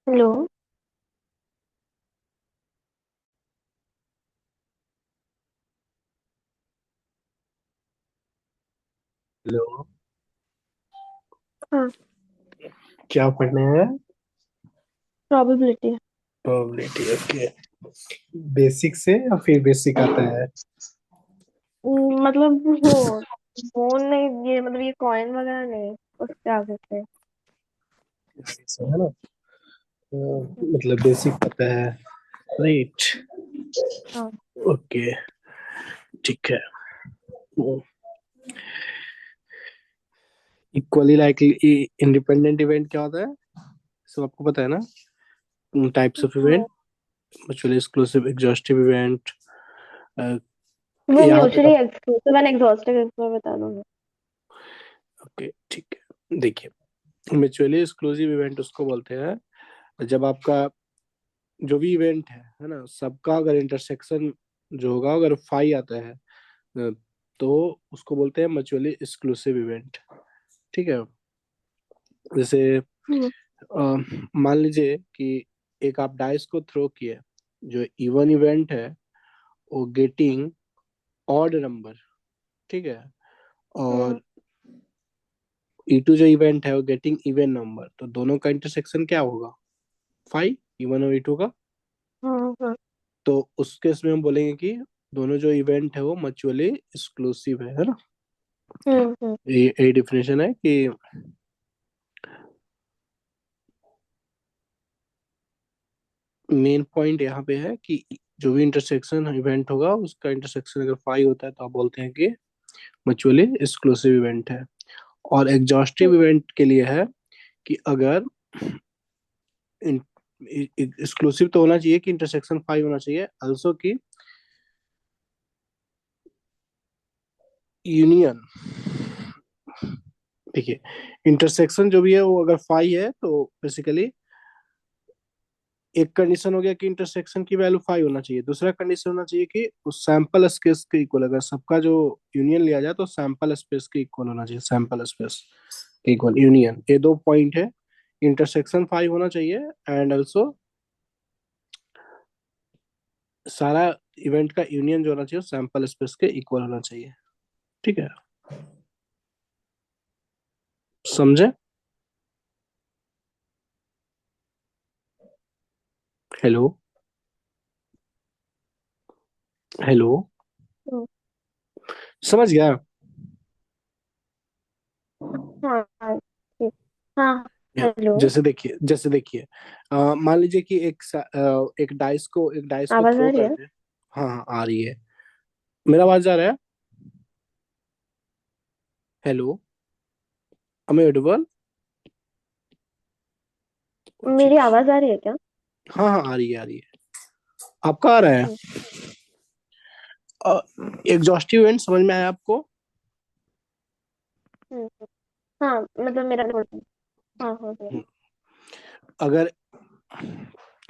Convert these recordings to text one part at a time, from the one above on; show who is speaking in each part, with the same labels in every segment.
Speaker 1: Hello.
Speaker 2: Hello.
Speaker 1: हाँ।
Speaker 2: क्या पढ़ने हैं?
Speaker 1: प्रोबेबिलिटी।
Speaker 2: Probability, okay. बेसिक से या फिर बेसिक आता है?
Speaker 1: मतलब वो नहीं, ये मतलब ये कॉइन वगैरह नहीं, उससे आगे से।
Speaker 2: बेसिक से है ना। मतलब बेसिक पता है। राइट।
Speaker 1: हाँ।
Speaker 2: ओके, ठीक है। इक्वली लाइकली इंडिपेंडेंट इवेंट क्या होता है? सब आपको पता है ना? टाइप्स ऑफ इवेंट,
Speaker 1: हाँ,
Speaker 2: म्यूचुअली एक्सक्लूसिव, एग्जॉस्टिव इवेंट।
Speaker 1: वो
Speaker 2: यहाँ तक
Speaker 1: म्यूचुअली
Speaker 2: आप।
Speaker 1: एक्सक्लूसिव एंड एग्जॉस्टिव इसमें बता दूंगी।
Speaker 2: ओके, ठीक है, देखिए। म्यूचुअली एक्सक्लूसिव इवेंट उसको बोलते हैं जब आपका जो भी इवेंट है ना, सबका अगर इंटरसेक्शन जो होगा, अगर फाई आता है अ, तो उसको बोलते हैं म्यूचुअली एक्सक्लूसिव इवेंट। ठीक है। जैसे
Speaker 1: हम्म।
Speaker 2: मान लीजिए कि एक आप डाइस को थ्रो किए, जो इवन इवेंट है वो गेटिंग ऑड नंबर। ठीक है।
Speaker 1: हम्म।
Speaker 2: और E2 जो इवेंट है वो गेटिंग इवन नंबर, तो दोनों का इंटरसेक्शन क्या होगा? फाइव, इवन और E2 का।
Speaker 1: हाँ। हाँ।
Speaker 2: तो उस केस में हम बोलेंगे कि दोनों जो इवेंट है वो म्यूचुअली एक्सक्लूसिव है ना।
Speaker 1: हम्म।
Speaker 2: ये डिफिनेशन है कि मेन पॉइंट यहाँ पे है कि जो भी इंटरसेक्शन इवेंट होगा उसका इंटरसेक्शन अगर फाइव होता है तो आप बोलते हैं कि म्यूचुअली एक्सक्लूसिव इवेंट है। और एग्जॉस्टिव इवेंट के लिए है कि अगर एक्सक्लूसिव तो होना चाहिए कि इंटरसेक्शन फाइव होना चाहिए, अल्सो की यूनियन। देखिए, इंटरसेक्शन जो भी है वो अगर फाइव है तो बेसिकली एक कंडीशन हो गया कि इंटरसेक्शन की वैल्यू फाइव होना चाहिए, दूसरा कंडीशन होना चाहिए कि उस सैंपल स्पेस के इक्वल, अगर सबका जो यूनियन लिया जाए तो सैंपल स्पेस के इक्वल होना चाहिए, सैंपल स्पेस के इक्वल यूनियन। ये दो पॉइंट है। इंटरसेक्शन फाइव होना चाहिए एंड ऑल्सो सारा इवेंट का यूनियन जो होना चाहिए सैंपल स्पेस के इक्वल होना चाहिए। ठीक है, समझे? हेलो? हेलो?
Speaker 1: हम्म।
Speaker 2: समझ गया?
Speaker 1: हाँ। हाँ, ठीक। हाँ। हेलो।
Speaker 2: जैसे देखिए, मान लीजिए कि एक डाइस को
Speaker 1: आवाज
Speaker 2: थ्रो
Speaker 1: आ रही है?
Speaker 2: करते हैं। हाँ हाँ, आ रही है। मेरा आवाज आ रहा है? हेलो? अमे ऑडिबल? जी।
Speaker 1: मेरी आवाज आ रही है क्या?
Speaker 2: हाँ हाँ, आ रही है, आ रही है। आपका आ रहा है?
Speaker 1: हम्म।
Speaker 2: एग्जॉस्टिव एंड समझ में आया आपको?
Speaker 1: हम्म। हाँ, मतलब मेरा। हाँ हाँ हाँ।
Speaker 2: अगर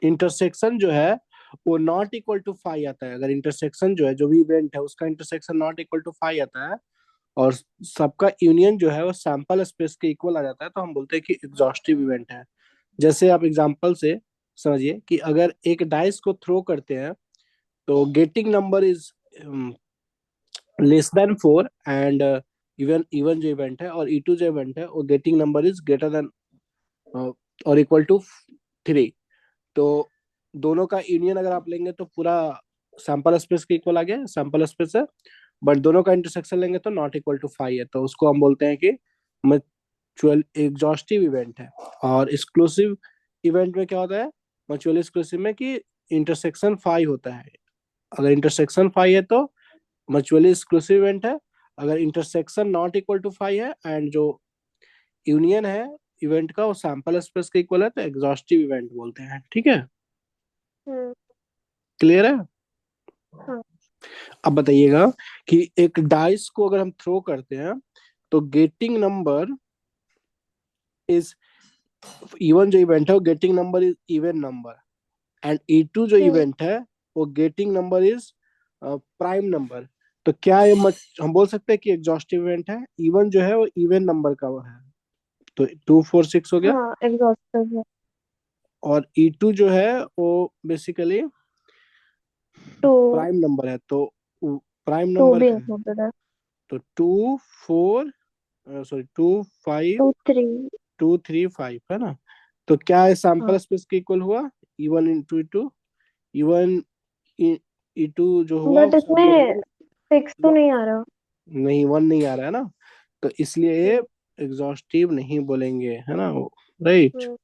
Speaker 2: इंटरसेक्शन जो है वो नॉट इक्वल टू फाइव आता है, अगर इंटरसेक्शन जो है जो भी इवेंट है उसका intersection not equal to five आता है और सबका यूनियन जो है वो सैंपल स्पेस के इक्वल आ जाता है, तो हम बोलते हैं कि एग्जॉस्टिव इवेंट है। जैसे आप एग्जांपल से समझिए कि अगर एक डाइस को थ्रो करते हैं तो getting number is less than four and even even जो इवेंट है और E2 जो इवेंट है वो getting number is greater than और इक्वल टू थ्री। तो दोनों का यूनियन अगर आप लेंगे तो पूरा सैंपल स्पेस के इक्वल आ गया, सैंपल स्पेस है। बट दोनों का इंटरसेक्शन लेंगे तो नॉट इक्वल टू फाइव है, तो उसको हम बोलते हैं कि म्यूचुअल एग्जॉस्टिव इवेंट है। और एक्सक्लूसिव इवेंट में क्या होता है? म्यूचुअल एक्सक्लूसिव में कि इंटरसेक्शन फाइव होता है। अगर इंटरसेक्शन फाइव है तो म्यूचुअली एक्सक्लूसिव इवेंट है। अगर intersection not equal to five है एंड जो यूनियन है इवेंट का वो सैंपल स्पेस के इक्वल है तो एग्जॉस्टिव इवेंट बोलते हैं। ठीक है,
Speaker 1: हम्म।
Speaker 2: क्लियर है?
Speaker 1: हाँ।
Speaker 2: अब बताइएगा कि एक डाइस को अगर हम थ्रो करते हैं तो गेटिंग नंबर इज, इवन जो इवेंट है वो getting number is even number and E2 जो
Speaker 1: हम्म।
Speaker 2: इवेंट है वो getting number is prime number. तो क्या ये हम बोल सकते हैं कि एग्जॉस्टिव इवेंट है? इवन जो है वो इवन नंबर का वो है, तो 2 4 6 हो गया।
Speaker 1: हाँ, एग्जॉस्टिव है।
Speaker 2: और E2 जो है वो बेसिकली
Speaker 1: टू।
Speaker 2: प्राइम नंबर है, तो प्राइम
Speaker 1: टू
Speaker 2: नंबर
Speaker 1: भी
Speaker 2: है
Speaker 1: इंक्लूडेड है।
Speaker 2: तो 2 4, सॉरी 2 5,
Speaker 1: टू थ्री।
Speaker 2: 2 3 5 है ना। तो क्या है सैंपल
Speaker 1: हाँ,
Speaker 2: स्पेस के इक्वल हुआ E1 into E2। E1 E2 जो हुआ
Speaker 1: बट
Speaker 2: उसका
Speaker 1: इसमें
Speaker 2: वैल्यू
Speaker 1: सिक्स तो नहीं आ रहा।
Speaker 2: नहीं, 1 नहीं आ रहा है ना, तो इसलिए ये
Speaker 1: हम्म।
Speaker 2: एग्जॉस्टिव नहीं बोलेंगे, है ना। राइट,
Speaker 1: हम्म।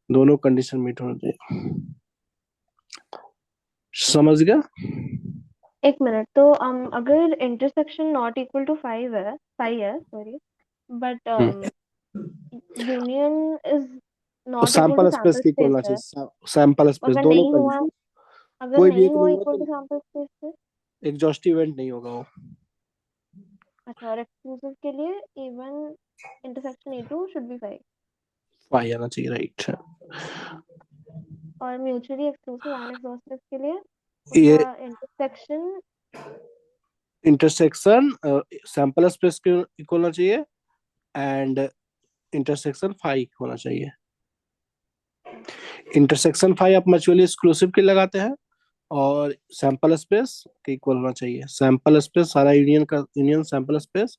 Speaker 2: दोनों कंडीशन मीट होना चाहिए। समझ गया।
Speaker 1: एक मिनट, तो अगर intersection not equal to five है sorry, but union is not equal to
Speaker 2: sample space
Speaker 1: sample
Speaker 2: की इक्वल
Speaker 1: स्पेस
Speaker 2: होना
Speaker 1: है।
Speaker 2: चाहिए, सैंपल स्पेस
Speaker 1: अगर
Speaker 2: दोनों
Speaker 1: नहीं हुआ,
Speaker 2: कंडीशन।
Speaker 1: अगर
Speaker 2: कोई भी
Speaker 1: नहीं
Speaker 2: एक
Speaker 1: हुआ
Speaker 2: नहीं हुआ
Speaker 1: इक्वल
Speaker 2: तो
Speaker 1: टू सैम्पल स्पेस से।
Speaker 2: एग्जॉस्टिव इवेंट नहीं होगा वो।
Speaker 1: अच्छा, और एक्सक्लूसिव के लिए even intersection A two should be phi.
Speaker 2: Phi आना चाहिए, राइट।
Speaker 1: और म्यूचुअली एक्सक्लूसिव एंड एग्जॉस्टिव के लिए
Speaker 2: ये
Speaker 1: उसका इंटरसेक्शन।
Speaker 2: इंटरसेक्शन सैंपल स्पेस के इक्वल होना चाहिए, एंड इंटरसेक्शन फाई होना चाहिए। इंटरसेक्शन फाई आप म्यूचुअली एक्सक्लूसिव के लगाते हैं, और सैंपल स्पेस के इक्वल होना चाहिए। सैंपल स्पेस सारा यूनियन का union sample space,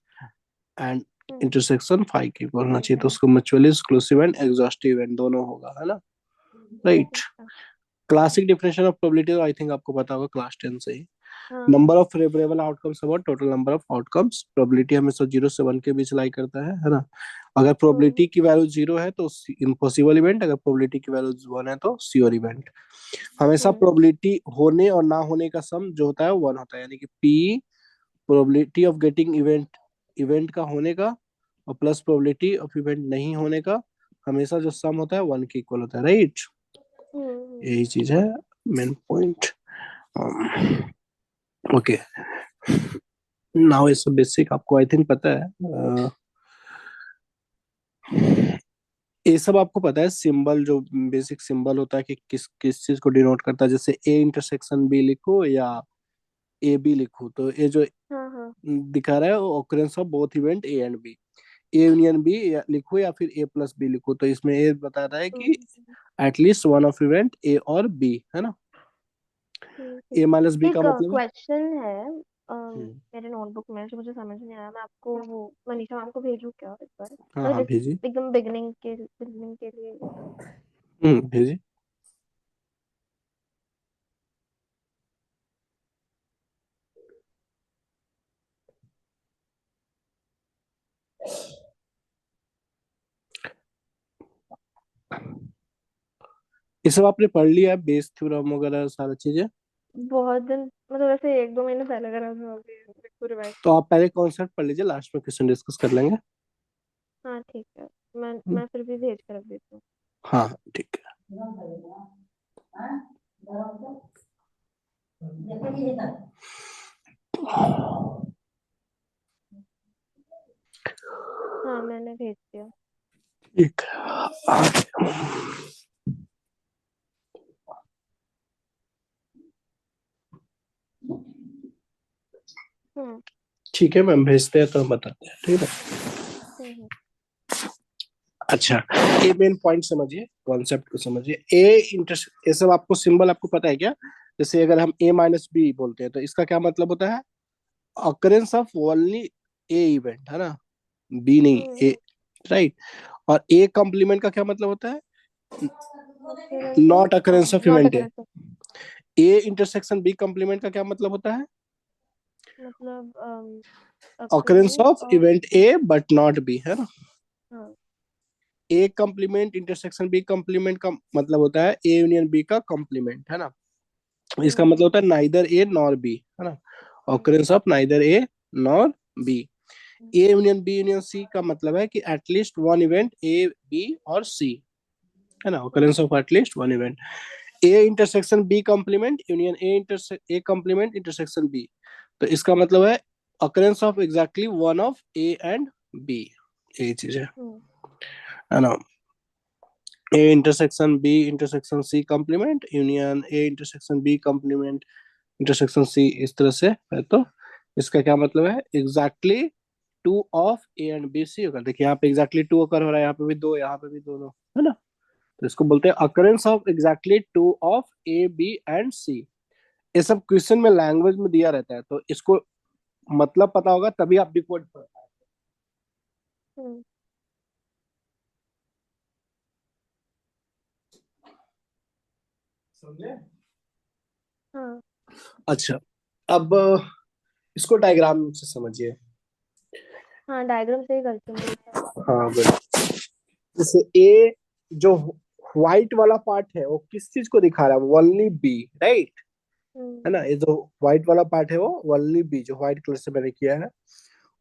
Speaker 2: and intersection phi के इक्वल होना चाहिए, तो उसको mutually exclusive and exhaustive and दोनों होगा, है ना। राइट।
Speaker 1: अच्छा।
Speaker 2: Classic definition of probability I think आपको पता होगा क्लास 10 से ही।
Speaker 1: हाँ हाँ।
Speaker 2: Number of favourable outcomes about total number of outcomes. Probability हमेशा 0 से 1 के बीच लाई करता है ना। अगर
Speaker 1: हम्म।
Speaker 2: प्रोबेबिलिटी की वैल्यू 0 है तो इम्पॉसिबल इवेंट, अगर प्रोबेबिलिटी की वैल्यू 1 है तो श्योर इवेंट। हमेशा
Speaker 1: हम्म।
Speaker 2: प्रोबेबिलिटी होने और ना होने का सम जो होता है 1 होता है, यानी कि P probability of getting event, event का होने का, और प्लस प्रोबेबिलिटी ऑफ इवेंट नहीं होने का, हमेशा जो सम होता है 1 के इक्वल होता है, राइट।
Speaker 1: हम्म।
Speaker 2: यही चीज है मेन पॉइंट। ओके, नाउ ये सब बेसिक आपको आई थिंक पता है। ये सब आपको पता है, सिंबल जो बेसिक सिंबल होता है कि किस किस चीज को डिनोट करता है, जैसे ए इंटरसेक्शन बी लिखो या ए बी लिखो, तो ये जो
Speaker 1: हाँ हाँ।
Speaker 2: दिखा रहा है वो occurrence of both event A and B. A union B लिखो या फिर ए प्लस बी लिखो, तो इसमें ये बता रहा है कि
Speaker 1: hmm.
Speaker 2: At least one of event A और बी, है ना।
Speaker 1: ठीक
Speaker 2: ए माइनस बी
Speaker 1: है।
Speaker 2: का
Speaker 1: एक
Speaker 2: मतलब है।
Speaker 1: क्वेश्चन है
Speaker 2: हम्म,
Speaker 1: मेरे नोटबुक में जो मुझे समझ नहीं आया। मैं आपको वो मनीषा मैम को भेजूँ क्या एक बार,
Speaker 2: हाँ
Speaker 1: मतलब
Speaker 2: हाँ भेजी।
Speaker 1: एकदम बिगनिंग के लिए ये सब।
Speaker 2: भेजी। ये सब आपने पढ़ लिया है, बेस थ्योरम वगैरह सारा चीजें।
Speaker 1: बहुत दिन, मतलब ऐसे एक दो महीने पहले करा था, अभी मेरे को रिवाइज
Speaker 2: तो
Speaker 1: करना
Speaker 2: आप
Speaker 1: है।
Speaker 2: पहले कॉन्सेप्ट पढ़ लीजिए, लास्ट में क्वेश्चन डिस्कस कर लेंगे।
Speaker 1: हाँ ठीक है। मैं फिर भी भेज कर रख देती हूँ।
Speaker 2: हाँ ठीक है।
Speaker 1: हाँ मैंने भेज दिया।
Speaker 2: ठीक।
Speaker 1: हम्म।
Speaker 2: ठीक है मैम, भेजते हैं तो हम बताते हैं, ठीक है।
Speaker 1: हम्म।
Speaker 2: अच्छा, ये मेन पॉइंट समझिए, कॉन्सेप्ट को समझिए। ए इंटर, ये सब आपको सिंबल आपको पता है क्या। जैसे अगर हम ए माइनस बी बोलते हैं तो इसका क्या मतलब होता है, occurrence of only A event, है ना, बी नहीं ए,
Speaker 1: हम्म।
Speaker 2: राइट। और ए कॉम्प्लीमेंट का क्या मतलब होता है,
Speaker 1: occurrence
Speaker 2: not
Speaker 1: of
Speaker 2: occurrence of
Speaker 1: not
Speaker 2: event A.
Speaker 1: occurrence of,
Speaker 2: A intersection B complement का क्या मतलब होता है,
Speaker 1: मतलब
Speaker 2: occurrence
Speaker 1: occurrence
Speaker 2: of
Speaker 1: of।
Speaker 2: Event A but not B, है ना।
Speaker 1: हाँ।
Speaker 2: A complement intersection B complement का मतलब होता है ए यूनियन बी का कॉम्प्लीमेंट, है ना। इसका मतलब
Speaker 1: हम्म।
Speaker 2: होता है नाइदर ए नॉर बी, है ना।
Speaker 1: Hmm.
Speaker 2: Occurrence of neither A nor B.
Speaker 1: Hmm.
Speaker 2: A union B union C का मतलब है कि at least one event A B और सी, है ना।
Speaker 1: Hmm.
Speaker 2: Occurrence of at least one event. A intersection B complement union A complement intersection B, तो इसका मतलब है occurrence of exactly one of A and B, यही चीज है ना। A intersection B intersection C complement union A intersection B complement intersection C, इस तरह से है। तो इसका क्या मतलब है, exactly two of A and B C होगा। देखिए यहाँ पे एग्जैक्टली टू अकर हो रहा है, यहाँ पे भी दो, यहाँ पे भी दोनों, है ना। तो इसको बोलते हैं occurrence of exactly two of A B and C. ये सब क्वेश्चन में लैंग्वेज में दिया रहता है, तो इसको मतलब पता होगा तभी आप डिकोड कर पाएंगे।
Speaker 1: हम्म,
Speaker 2: समझे?
Speaker 1: हाँ
Speaker 2: अच्छा, अब इसको डायग्राम से समझिए।
Speaker 1: हाँ, डायग्राम से ही करती हूँ मैं।
Speaker 2: हाँ बिल्कुल। जैसे ए जो व्हाइट वाला पार्ट है वो किस चीज को दिखा रहा है? Only B, right? है
Speaker 1: हम्म,
Speaker 2: ना, ये जो व्हाइट वाला पार्ट है वो ओनली बी, जो व्हाइट कलर से मैंने किया है।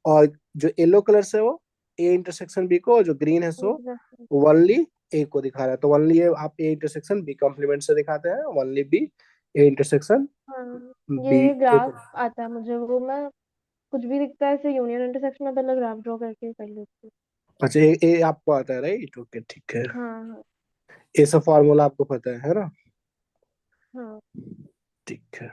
Speaker 2: और जो येलो कलर से वो ए इंटरसेक्शन बी को, और जो ग्रीन है सो
Speaker 1: exactly।
Speaker 2: ओनली ए को दिखा रहा है। तो ओनली ए आप ए इंटरसेक्शन बी कॉम्प्लीमेंट से दिखाते हैं, ओनली बी ए इंटरसेक्शन
Speaker 1: हाँ,
Speaker 2: बी
Speaker 1: ये
Speaker 2: ए।
Speaker 1: ग्राफ आता है मुझे, वो मैं कुछ भी दिखता है ऐसे यूनियन इंटरसेक्शन में पहले ग्राफ ड्रॉ करके कर लेती हूँ।
Speaker 2: अच्छा, ए आपको आता है, राइट? ओके, ठीक है।
Speaker 1: हाँ हाँ
Speaker 2: ए सब फॉर्मूला आपको पता है ना?
Speaker 1: हाँ।
Speaker 2: ठीक है।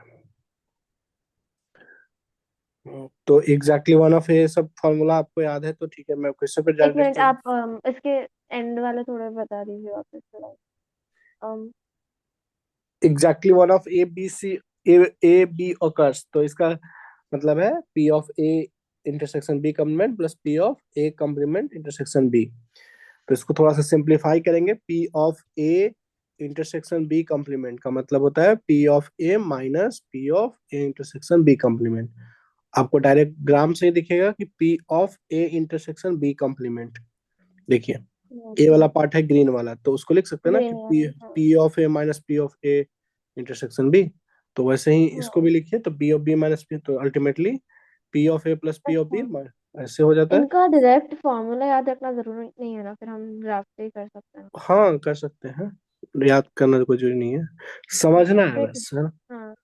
Speaker 2: तो एग्जैक्टली वन ऑफ ए सब फॉर्मूला आपको याद है तो ठीक है, मैं क्वेश्चन पे
Speaker 1: एक
Speaker 2: जाने
Speaker 1: मिनट,
Speaker 2: देता हूँ।
Speaker 1: आप इसके एंड वाले थोड़े बता दीजिए वापस थोड़ा। um,
Speaker 2: exactly one of A B C, A B occurs, तो इसका मतलब है P of A intersection B complement plus P of A complement intersection B. तो इसको थोड़ा सा सिंप्लीफाई करेंगे, P of A intersection B complement का मतलब होता है P of A minus P of A intersection B complement. आपको डायरेक्ट ग्राम से ही दिखेगा कि P of A intersection B complement. देखिए, ए वाला पार्ट है ग्रीन वाला, तो उसको लिख सकते हैं ना कि
Speaker 1: ग्रीन
Speaker 2: पी
Speaker 1: वाला, हाँ
Speaker 2: P of A minus P of A intersection B. तो वैसे ही इसको
Speaker 1: हाँ।
Speaker 2: भी लिखिए, तो B of B minus P, तो ultimately P of A plus P of B
Speaker 1: अच्छा,
Speaker 2: ऐसे हो जाता है।
Speaker 1: इनका डायरेक्ट फॉर्मूला याद रखना जरूरी नहीं है ना, फिर हम ग्राफ से ही कर सकते हैं।
Speaker 2: हाँ, कर सकते हैं, याद करना तो कुछ जरूरी नहीं है, समझना है
Speaker 1: ठीक है।
Speaker 2: बस, है ना?
Speaker 1: हाँ।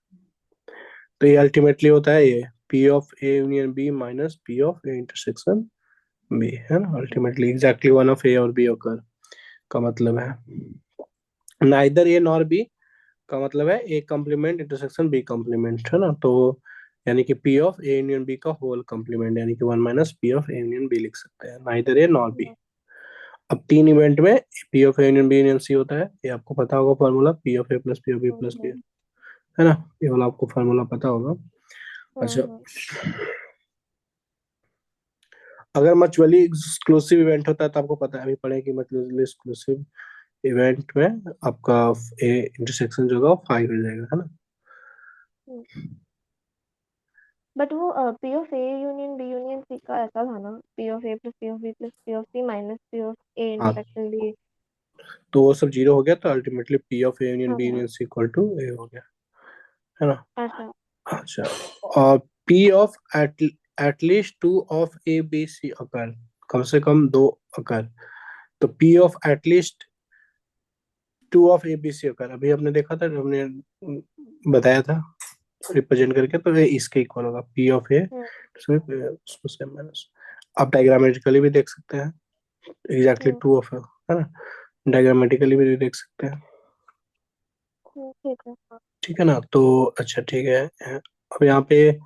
Speaker 2: तो ये अल्टीमेटली होता है ये P of A union B minus P of A intersection B, है ना? Ultimately exactly one of A और बी occur का मतलब है नाइदर ए नॉर बी, का मतलब है A complement intersection B complement, है ना? तो यानी कि P of A union B का होल कॉम्प्लीमेंट, यानी कि one minus P of A union B लिख सकते हैं, नाइदर ए नॉर बी। अब तीन इवेंट में P of A union B union C होता है, ये आपको पता होगा formula, P of A plus P of B plus P, है ना? ये वाला आपको फॉर्मूला पता होगा। अच्छा,
Speaker 1: हम्म।
Speaker 2: अगर मचुअली एक्सक्लूसिव इवेंट होता है तो आपको पता है, अभी पढ़े कि मचुअली एक्सक्लूसिव इवेंट में आपका ए इंटरसेक्शन जो होगा 5 हो जाएगा, है ना?
Speaker 1: बट वो P of A union B union C का ऐसा था ना, P of A plus P of B plus P of C minus P of A
Speaker 2: हाँ,
Speaker 1: इंटरसेक्शन बी।
Speaker 2: तो वो सब जीरो हो गया, तो ultimately P of A union B
Speaker 1: हाँ।
Speaker 2: Union C equal to A हो गया, है ना?
Speaker 1: अच्छा।
Speaker 2: अच्छा, और P of at least two of A B C occur, कम से कम दो अकर। तो P of at least two of A B C occur, अभी हमने देखा था, हमने बताया था रिप्रेजेंट करके, तो ये इसके इक्वल होगा पी ऑफ ए,
Speaker 1: हम्म
Speaker 2: उसको सेम माइनस। आप डायग्रामेटिकली भी देख सकते हैं, एग्जैक्टली
Speaker 1: हम्म
Speaker 2: टू ऑफ, है ना? डायग्रामेटिकली भी देख सकते हैं,
Speaker 1: ठीक है हाँ।
Speaker 2: ठीक है ना? तो अच्छा, ठीक है। अब यहाँ पे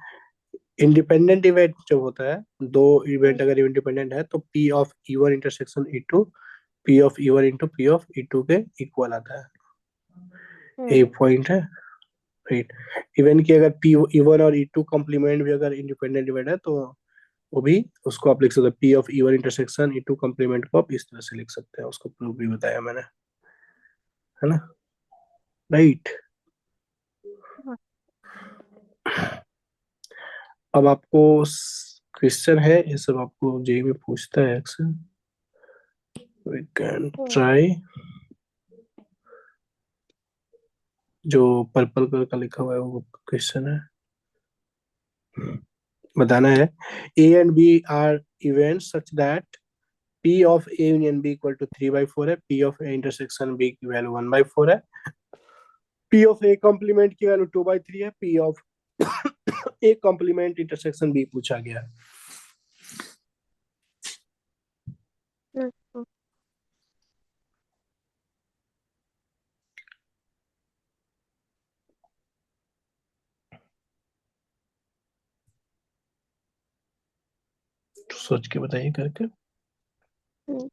Speaker 2: इंडिपेंडेंट इवेंट जब होता है, दो
Speaker 1: हम्म
Speaker 2: इवेंट अगर इंडिपेंडेंट है, तो P of E one intersection E two P of E one into P of E two के इक्वल आता है। ए
Speaker 1: हम्म
Speaker 2: पॉइंट है, राइट? इवन की अगर पी ई वन और ई टू कॉम्प्लीमेंट भी अगर इंडिपेंडेंट इवेंट है, तो वो भी, उसको आप लिख सकते हैं P of E one intersection E two complement को आप इस तरह से लिख सकते हैं, उसको प्रूफ भी बताया मैंने, है ना? राइट।
Speaker 1: हाँ।
Speaker 2: अब आपको क्वेश्चन है, ये सब आपको जेई में पूछता है अक्सर, वी कैन
Speaker 1: हम्म
Speaker 2: ट्राई। जो पर्पल कलर का लिखा हुआ है वो क्वेश्चन है, बताना है A and B are event such that P of A union B equal to 3/4 है, P of A intersection B की वैल्यू 1/4 है, पी ऑफ ए कॉम्प्लीमेंट की वैल्यू 2/3 है, P of A complement intersection B पूछा गया है।
Speaker 1: अच्छा।
Speaker 2: तो सोच के बताइए करके।
Speaker 1: हम्म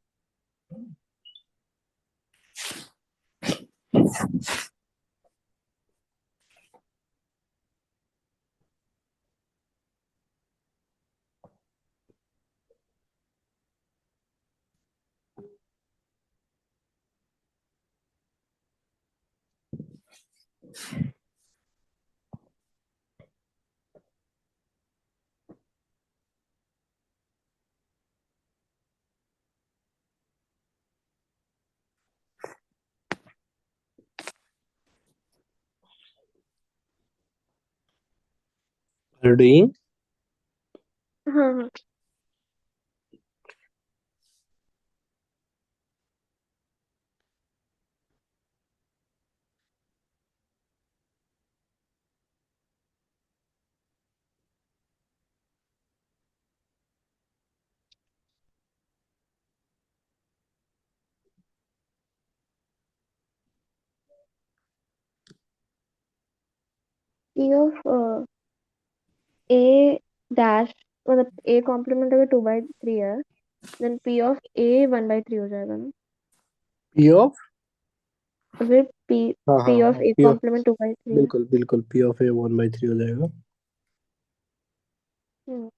Speaker 2: डूइंग
Speaker 1: हाँ हाँ। पी ऑफ ए डैश, मतलब ए कॉम्प्लीमेंट अगर 2/3 है, देन पी ऑफ ए 1/3 हो जाएगा ना।
Speaker 2: पी ऑफ,
Speaker 1: अगर पी
Speaker 2: हाँ हाँ
Speaker 1: पी ऑफ
Speaker 2: हाँ,
Speaker 1: ए
Speaker 2: पी ऑफ,
Speaker 1: कॉम्प्लीमेंट 2/3 है।
Speaker 2: बिल्कुल बिल्कुल, पी ऑफ ए 1/3 हो जाएगा।
Speaker 1: हम्म,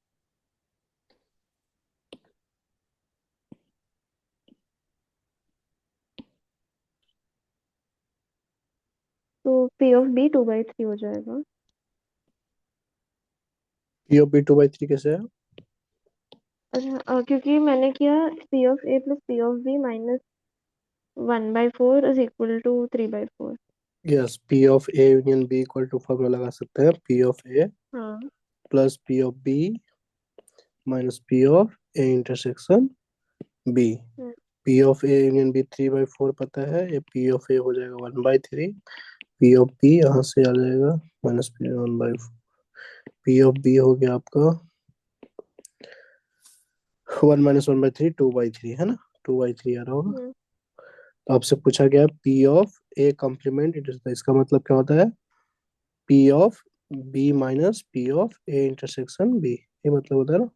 Speaker 1: तो पी ऑफ बी 2/3 हो जाएगा।
Speaker 2: पी ऑफ बी 2/3 कैसे है?
Speaker 1: अच्छा, क्योंकि मैंने किया P of A plus P of B minus 1/4 is equal to 3/4।
Speaker 2: Yes, P of A union B equal to formula लगा सकते हैं, पी ऑफ ए
Speaker 1: हाँ।
Speaker 2: Plus P of B minus P of A intersection B.
Speaker 1: Hmm,
Speaker 2: P of A union B 3/4 पता है, ये P of ए हो जाएगा 1/3। P of B यहाँ से आ जाएगा minus P 1/4। P of B हो गया आपका 1 - 1/3 2/3 है ना, 2/3 आ रहा होगा।
Speaker 1: हम्म,
Speaker 2: तो आपसे पूछा गया P of A complement intersection, इसका मतलब क्या होता है? P of B minus P of A intersection B, ये मतलब होता है ना,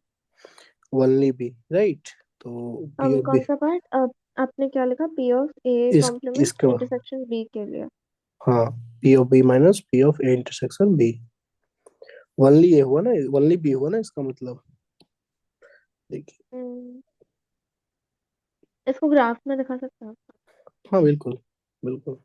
Speaker 2: ओनली बी, राइट? तो पी ऑफ बी
Speaker 1: कौन सा पार्ट आपने क्या लिखा, पी ऑफ ए
Speaker 2: इस
Speaker 1: कॉम्प्लीमेंट
Speaker 2: इसके बाद,
Speaker 1: इंटरसेक्शन बी के लिए?
Speaker 2: हाँ, P of B minus P of A intersection B, only A हुआ ना, ओनली बी हुआ ना इसका मतलब। देखिए,
Speaker 1: हम्म, इसको ग्राफ में दिखा सकते हैं?
Speaker 2: हाँ बिल्कुल बिल्कुल।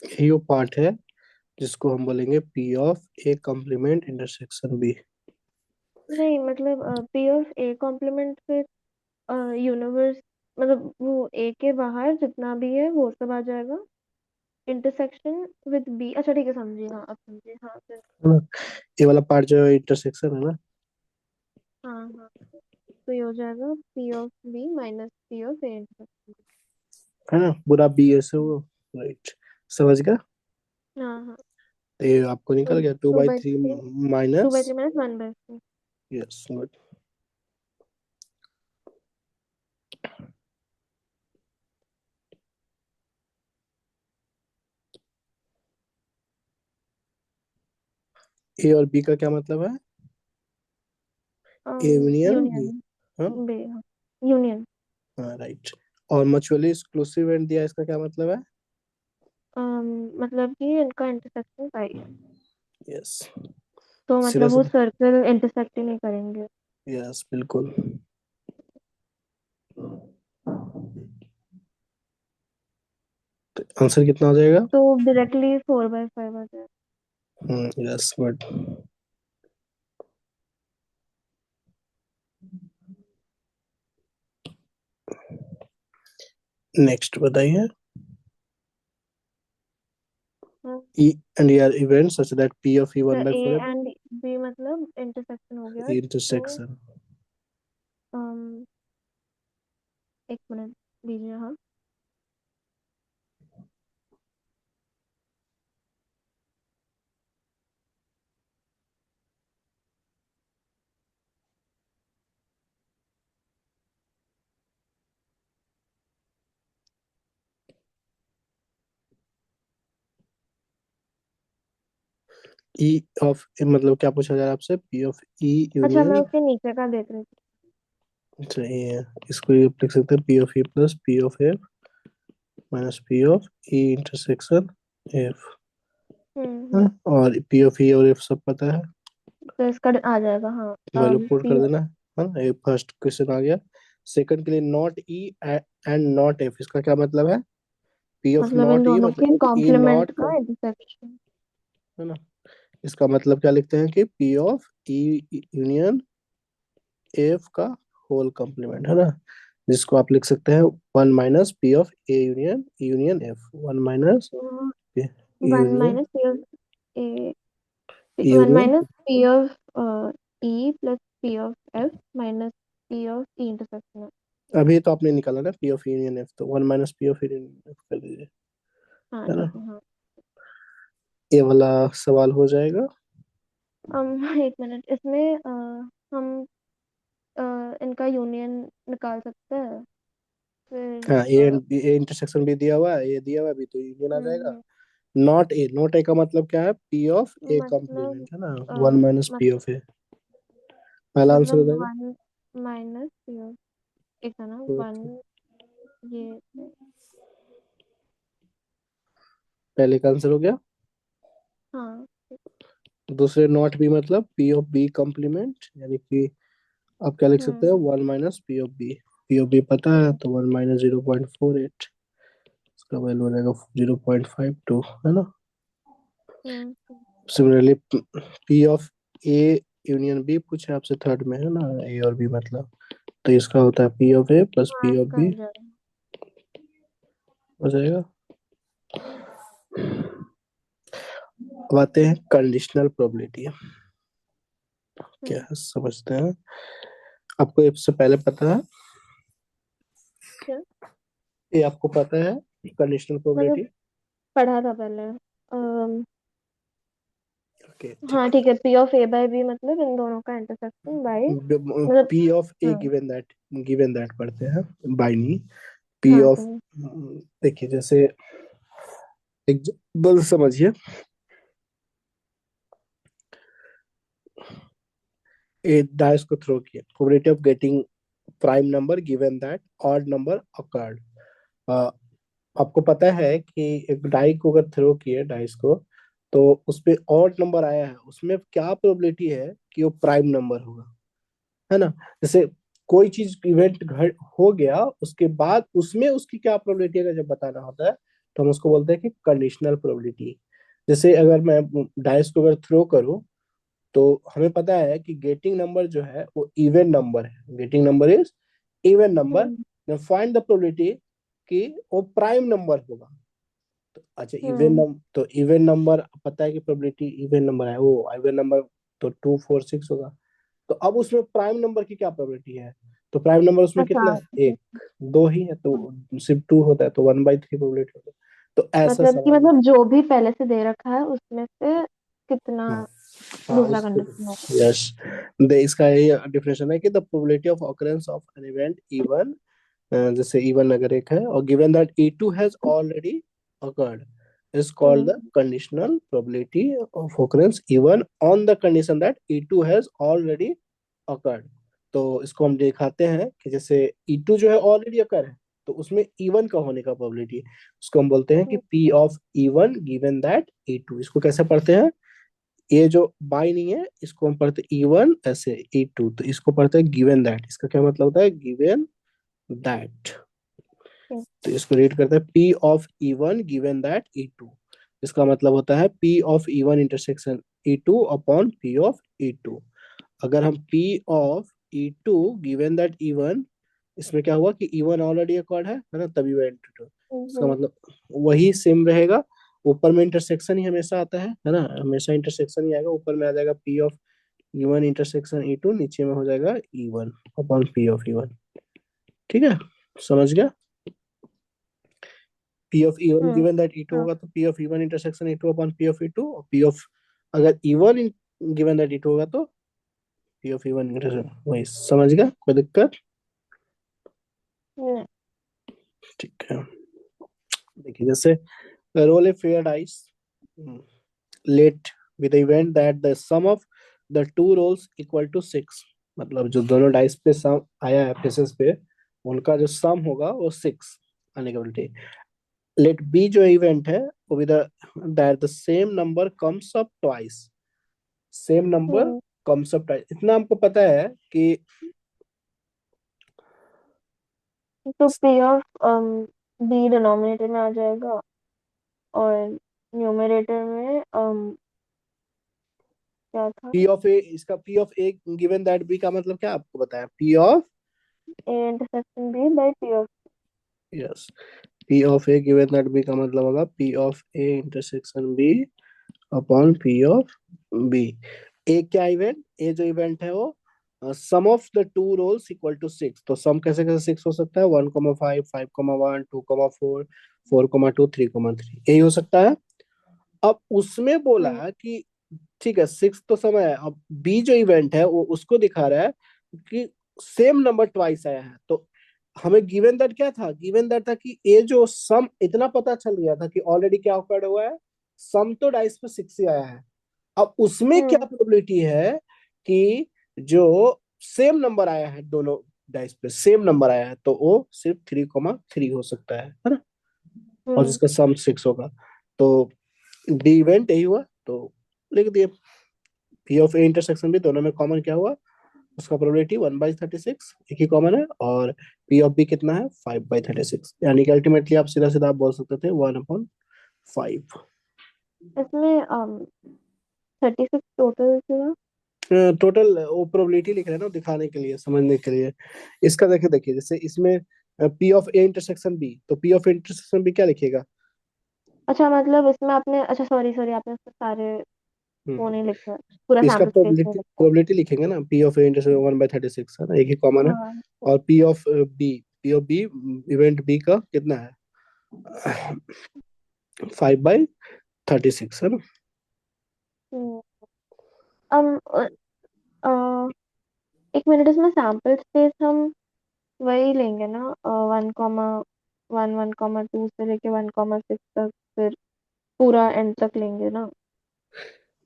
Speaker 2: यही वो पार्ट है जिसको हम बोलेंगे P of A complement intersection B.
Speaker 1: नहीं, मतलब पी ऑफ ए कॉम्प्लीमेंट फिर यूनिवर्स, मतलब वो ए के बाहर जितना भी है वो सब आ जाएगा, इंटरसेक्शन विद बी। अच्छा ठीक है, समझी, हाँ अब समझी, हाँ फिर।
Speaker 2: है ना, ये वाला पार्ट जो है इंटरसेक्शन है ना।
Speaker 1: हाँ हाँ, तो ये हो जाएगा P of B minus P of A intersection.
Speaker 2: है ना, पूरा बी ऐसे वो, राइट? समझ गया?
Speaker 1: हाँ हाँ।
Speaker 2: तो ये आपको
Speaker 1: तो
Speaker 2: निकल गया two
Speaker 1: two
Speaker 2: by
Speaker 1: by
Speaker 2: three
Speaker 1: three two by
Speaker 2: minus,
Speaker 1: three minus 1/4।
Speaker 2: Yes good. A और बी का क्या मतलब है? A union B.
Speaker 1: यूनियन,
Speaker 2: हाँ
Speaker 1: बे, हाँ, यूनियन।
Speaker 2: हाँ राइट। और मचुअली एक्सक्लूसिव एंड दिया, इसका क्या मतलब है?
Speaker 1: मतलब कि इनका इंटरसेक्शन पाई है,
Speaker 2: यस,
Speaker 1: तो
Speaker 2: सीधा
Speaker 1: मतलब वो
Speaker 2: सीधा,
Speaker 1: सर्कल इंटरसेक्ट ही नहीं करेंगे।
Speaker 2: यस बिल्कुल। तो आंसर कितना हो जाएगा?
Speaker 1: तो डायरेक्टली 4/5 आ जाएगा।
Speaker 2: Yes good. नेक्स्ट बताइए।
Speaker 1: हाँ,
Speaker 2: E and E are events such that P of E
Speaker 1: तो
Speaker 2: 1/4
Speaker 1: ए
Speaker 2: है
Speaker 1: एंड बी मतलब इंटरसेक्शन हो गया, तो
Speaker 2: इंटरसेक्शन।
Speaker 1: um, एक मिनट दीजिए, हाँ।
Speaker 2: ई ऑफ, मतलब क्या पूछा जा रहा है आपसे, पी ऑफ ई
Speaker 1: अच्छा, मैं
Speaker 2: यूनियन।
Speaker 1: उसके नीचे का देख रही थी।
Speaker 2: अच्छा ये है, इसको ये लिख सकते हैं P of E plus P of F minus P of E intersection F. और पी ऑफ ई और एफ सब पता है,
Speaker 1: तो इसका आ जाएगा, हाँ।
Speaker 2: वैल्यू पुट
Speaker 1: पी,
Speaker 2: कर देना है ना। ये फर्स्ट क्वेश्चन आ गया। सेकंड के लिए not E and not F, इसका क्या मतलब है, पी ऑफ
Speaker 1: मतलब इन
Speaker 2: नॉट ई
Speaker 1: दोनों
Speaker 2: मतलब
Speaker 1: के
Speaker 2: ई
Speaker 1: कॉम्प्लीमेंट
Speaker 2: नॉट,
Speaker 1: का इंटरसेक्शन।
Speaker 2: है ना। इसका मतलब क्या लिखते हैं कि P of E union F का होल कॉम्प्लीमेंट, है ना, जिसको आप लिख सकते हैं one minus P of A union union F, one minus
Speaker 1: one
Speaker 2: union
Speaker 1: minus P of A, one
Speaker 2: union.
Speaker 1: Minus P of E plus P of F minus P of E intersection.
Speaker 2: अभी तो आपने निकाला ना P of union F, तो one minus P of union F कर दीजिए,
Speaker 1: हाँ
Speaker 2: है ना।
Speaker 1: ठीक है, हाँ।
Speaker 2: ये वाला सवाल हो जाएगा।
Speaker 1: एक मिनट, इसमें हम अ, इनका यूनियन निकाल सकते हैं फिर।
Speaker 2: हाँ A and B, A intersection भी दिया हुआ है, ये दिया हुआ है भी, तो यूनियन आ जाएगा।
Speaker 1: हम्म,
Speaker 2: नॉट ए, नॉट ए का मतलब क्या है, पी ऑफ ए
Speaker 1: मतलब
Speaker 2: कॉम्प्लीमेंट, है ना, वन माइनस
Speaker 1: मत,
Speaker 2: पी ऑफ ए, पहला आंसर हो
Speaker 1: मतलब
Speaker 2: जाएगा।
Speaker 1: वन माइनस पी ऑफ, एक है ना
Speaker 2: तो
Speaker 1: वन, ये।
Speaker 2: पहले का आंसर हो गया।
Speaker 1: हाँ।
Speaker 2: दूसरे नॉट बी मतलब पी ऑफ बी कॉम्प्लीमेंट, यानी कि आप क्या लिख सकते हैं,
Speaker 1: hmm
Speaker 2: one minus P of B. P of B पता है, तो वन माइनस 0.48, इसका वैल्यू हो जाएगा 0.52, है ना।
Speaker 1: Hmm
Speaker 2: similarly P of A union B पूछे आपसे थर्ड में, है ना, ए और बी मतलब, तो इसका होता है पी ऑफ ए प्लस
Speaker 1: हाँ,
Speaker 2: पी ऑफ
Speaker 1: इसका
Speaker 2: बी,
Speaker 1: आ जाएगा।
Speaker 2: हो जाएगा। अब आते हैं कंडीशनल प्रोबेबिलिटी, क्या
Speaker 1: हम्म
Speaker 2: है समझते हैं। आपको इससे पहले पता है,
Speaker 1: क्या,
Speaker 2: ये आपको पता है कंडीशनल
Speaker 1: मतलब
Speaker 2: प्रोबेबिलिटी।
Speaker 1: पढ़ा था पहले।
Speaker 2: ओके
Speaker 1: हाँ
Speaker 2: ठीक
Speaker 1: ठीक है, P of A by B मतलब इन दोनों का इंटरसेक्शन बाई,
Speaker 2: है।
Speaker 1: मतलब।
Speaker 2: P of A
Speaker 1: hmm
Speaker 2: given that पढ़ते हैं, बाई नहीं। पी
Speaker 1: हाँ
Speaker 2: ऑफ,
Speaker 1: तो।
Speaker 2: देखिए जैसे एग्जाम्पल समझिए, ए डाइस को थ्रो किया, probability of getting prime number given that odd number occurred. आपको पता है कि एक डाई को अगर थ्रो किए डाइस को, तो उसपे ऑड नंबर आया है, उसमें क्या प्रोबेबिलिटी है कि वो प्राइम नंबर होगा, है ना। जैसे कोई चीज इवेंट घट हो गया, उसके बाद उसमें उसकी क्या प्रोबेबिलिटी है जब बताना होता है, तो हम उसको बोलते हैं कि कंडीशनल प्रोबेबिलिटी। जैसे अगर मैं डाइस को अगर थ्रो करूं, तो हमें पता है कि गेटिंग नंबर जो है वो इवन नंबर है, getting number is even number,
Speaker 1: hmm
Speaker 2: find the probability कि वो प्राइम नंबर होगा। तो अच्छा इवन
Speaker 1: हम्म
Speaker 2: नंबर, तो इवन नंबर पता है कि प्रोबेबिलिटी इवन नंबर है, वो इवन नंबर तो 2 4 6 होगा। तो अब उसमें प्राइम नंबर की क्या प्रोबेबिलिटी है, तो प्राइम नंबर उसमें
Speaker 1: अच्छा,
Speaker 2: कितना है, एक दो ही है, तो सिर्फ टू होता है, तो 1/3 प्रोबेबिलिटी होता है। तो ऐसा
Speaker 1: मतलब कि
Speaker 2: सवाल है।
Speaker 1: मतलब जो भी पहले से दे रखा है उसमें से कितना
Speaker 2: हाँ हाँ,
Speaker 1: दूसरा
Speaker 2: उसको,
Speaker 1: कंडीशन होगा।
Speaker 2: यस, दे इसका ये डिफिनेशन है कि the probability of occurrence of an event even, जैसे इवन अगर एक है और given that E2 has already occurred is called the
Speaker 1: hmm
Speaker 2: conditional probability of occurrence even on the condition that E2 has already occurred। तो इसको हम दिखाते हैं कि जैसे E2 जो है ऑलरेडी अकर है, तो उसमें E1 का होने का प्रोबेबिलिटी, उसको हम बोलते हैं कि
Speaker 1: हम्म
Speaker 2: P of E1 given that E2। इसको कैसे पढ़ते हैं, ये जो बाई नहीं है इसको हम पढ़ते हैं E1 ऐसे, E2 तो इसको पढ़ते हैं गिवन दैट, इसका क्या मतलब होता है, गिवन दैट।
Speaker 1: हम्म
Speaker 2: तो इसको रीड करते हैं P of E one given that E two, इसका मतलब होता है P of E one intersection E two upon P of E two. अगर हम P of E two given that E one, इसमें क्या हुआ कि ई वन ऑलरेडी अकॉर्ड है ना, तभी वह टू, इसका
Speaker 1: हम्म
Speaker 2: मतलब वही सेम रहेगा। ऊपर में इंटरसेक्शन ही हमेशा आता है ना, हमेशा इंटरसेक्शन ही आएगा, ऊपर में आ जाएगा P of E one intersection E two, नीचे में हो जाएगा E one upon P of E one. ठीक है, समझ गया। P of E one
Speaker 1: hmm,
Speaker 2: given that E two
Speaker 1: हाँ।
Speaker 2: होगा, तो P of E one intersection E two upon P of E two, और पी ऑफ, अगर E one given that E two होगा तो P of E one intersection, वही समझ गया, कोई दिक्कत।
Speaker 1: नहीं।
Speaker 2: ठीक है, देखिए जैसे roll a fair dice, let with the event that the sum of the two rolls equal to 6। मतलब जो दोनों डाइस पे सम आया है फेसेस पे, उनका जो सम होगा वो 6 आने की probability। लेट बी जो इवेंट है वो with that the same number comes up twice. Same number
Speaker 1: hmm.
Speaker 2: Comes up twice, इतना हमको पता है कि
Speaker 1: तो पी ऑफ बी डिनोमिनेटर में आ जाएगा, और न्यूमरेटर में क्या था?
Speaker 2: पी ऑफ ए, इसका P of A given that B का मतलब क्या आपको बताया? P of,
Speaker 1: A intersection B by P of.
Speaker 2: Yes, P of A given that B का मतलब होगा P of A intersection B upon P of B. A क्या event, A जो इवेंट है वो sum of the two rolls equal to 6। तो सम कैसे कैसे 6 हो सकता है? 1,5, 5,1, 2,4, 4,2, 3,3, यही हो सकता है। अब उसमें बोला
Speaker 1: हम्म।
Speaker 2: कि ठीक है 6 तो समय है, अब बी जो इवेंट है वो उसको दिखा रहा है कि सेम नंबर ट्वाइस आया है। तो हमें गिवन दैट क्या था? गिवन दैट था कि ये जो सम, इतना पता चल गया था कि ऑलरेडी क्या ऑकर्ड हुआ है, सम तो डाइस पे 6 ही आया है। अब उसमें क्या
Speaker 1: हम्म।
Speaker 2: प्रोबेबिलिटी है कि जो सेम नंबर आया है, दोनों डाइस पे सेम नंबर आया है, तो वो सिर्फ 3,3 हो सकता है ना? और
Speaker 1: हम्म।
Speaker 2: जिसका सम 6 होगा। तो डी इवेंट यही हुआ, तो लिख दिए। पी ऑफ ए इंटरसेक्शन भी दोनों में कॉमन क्या हुआ? उसका प्रोबेबिलिटी 1/36 एक ही कॉमन है, और पी ऑफ बी कितना है? 5/36, यानी कि अल्टीमेटली आप सीधा सीधा आप बोल सकते थे 1/5।
Speaker 1: इसमें 36 टोटल हुआ।
Speaker 2: टोटल वो प्रोबेबिलिटी लिख रहे हैं ना, दिखाने के लिए, समझने के लिए। इसका देखिए देखिए, जैसे इसमें P of A intersection B, तो P of A intersection B क्या लिखिएगा?
Speaker 1: अच्छा, मतलब इसमें आपने, अच्छा सॉरी सॉरी, आपने उसमें सारे वो नहीं
Speaker 2: हम्म
Speaker 1: लिखा, पूरा
Speaker 2: इसका
Speaker 1: सैम्पल स्पेस नहीं
Speaker 2: प्रोबेबिलिटी
Speaker 1: लिखा।
Speaker 2: प्रोबेबिलिटी लिखेंगे ना, पी ऑफ ए इंटरसेक्शन 1/36 है ना, एक ही कॉमन है।
Speaker 1: हाँ।
Speaker 2: और P of B event B का कितना है? 5/36 है ना।
Speaker 1: हम्म। अब एक मिनट, इसमें सैम्पल स्पेस हम वही लेंगे ना, 1,1, 1,2 से लेके 1,6 तक, फिर पूरा एंड तक लेंगे ना?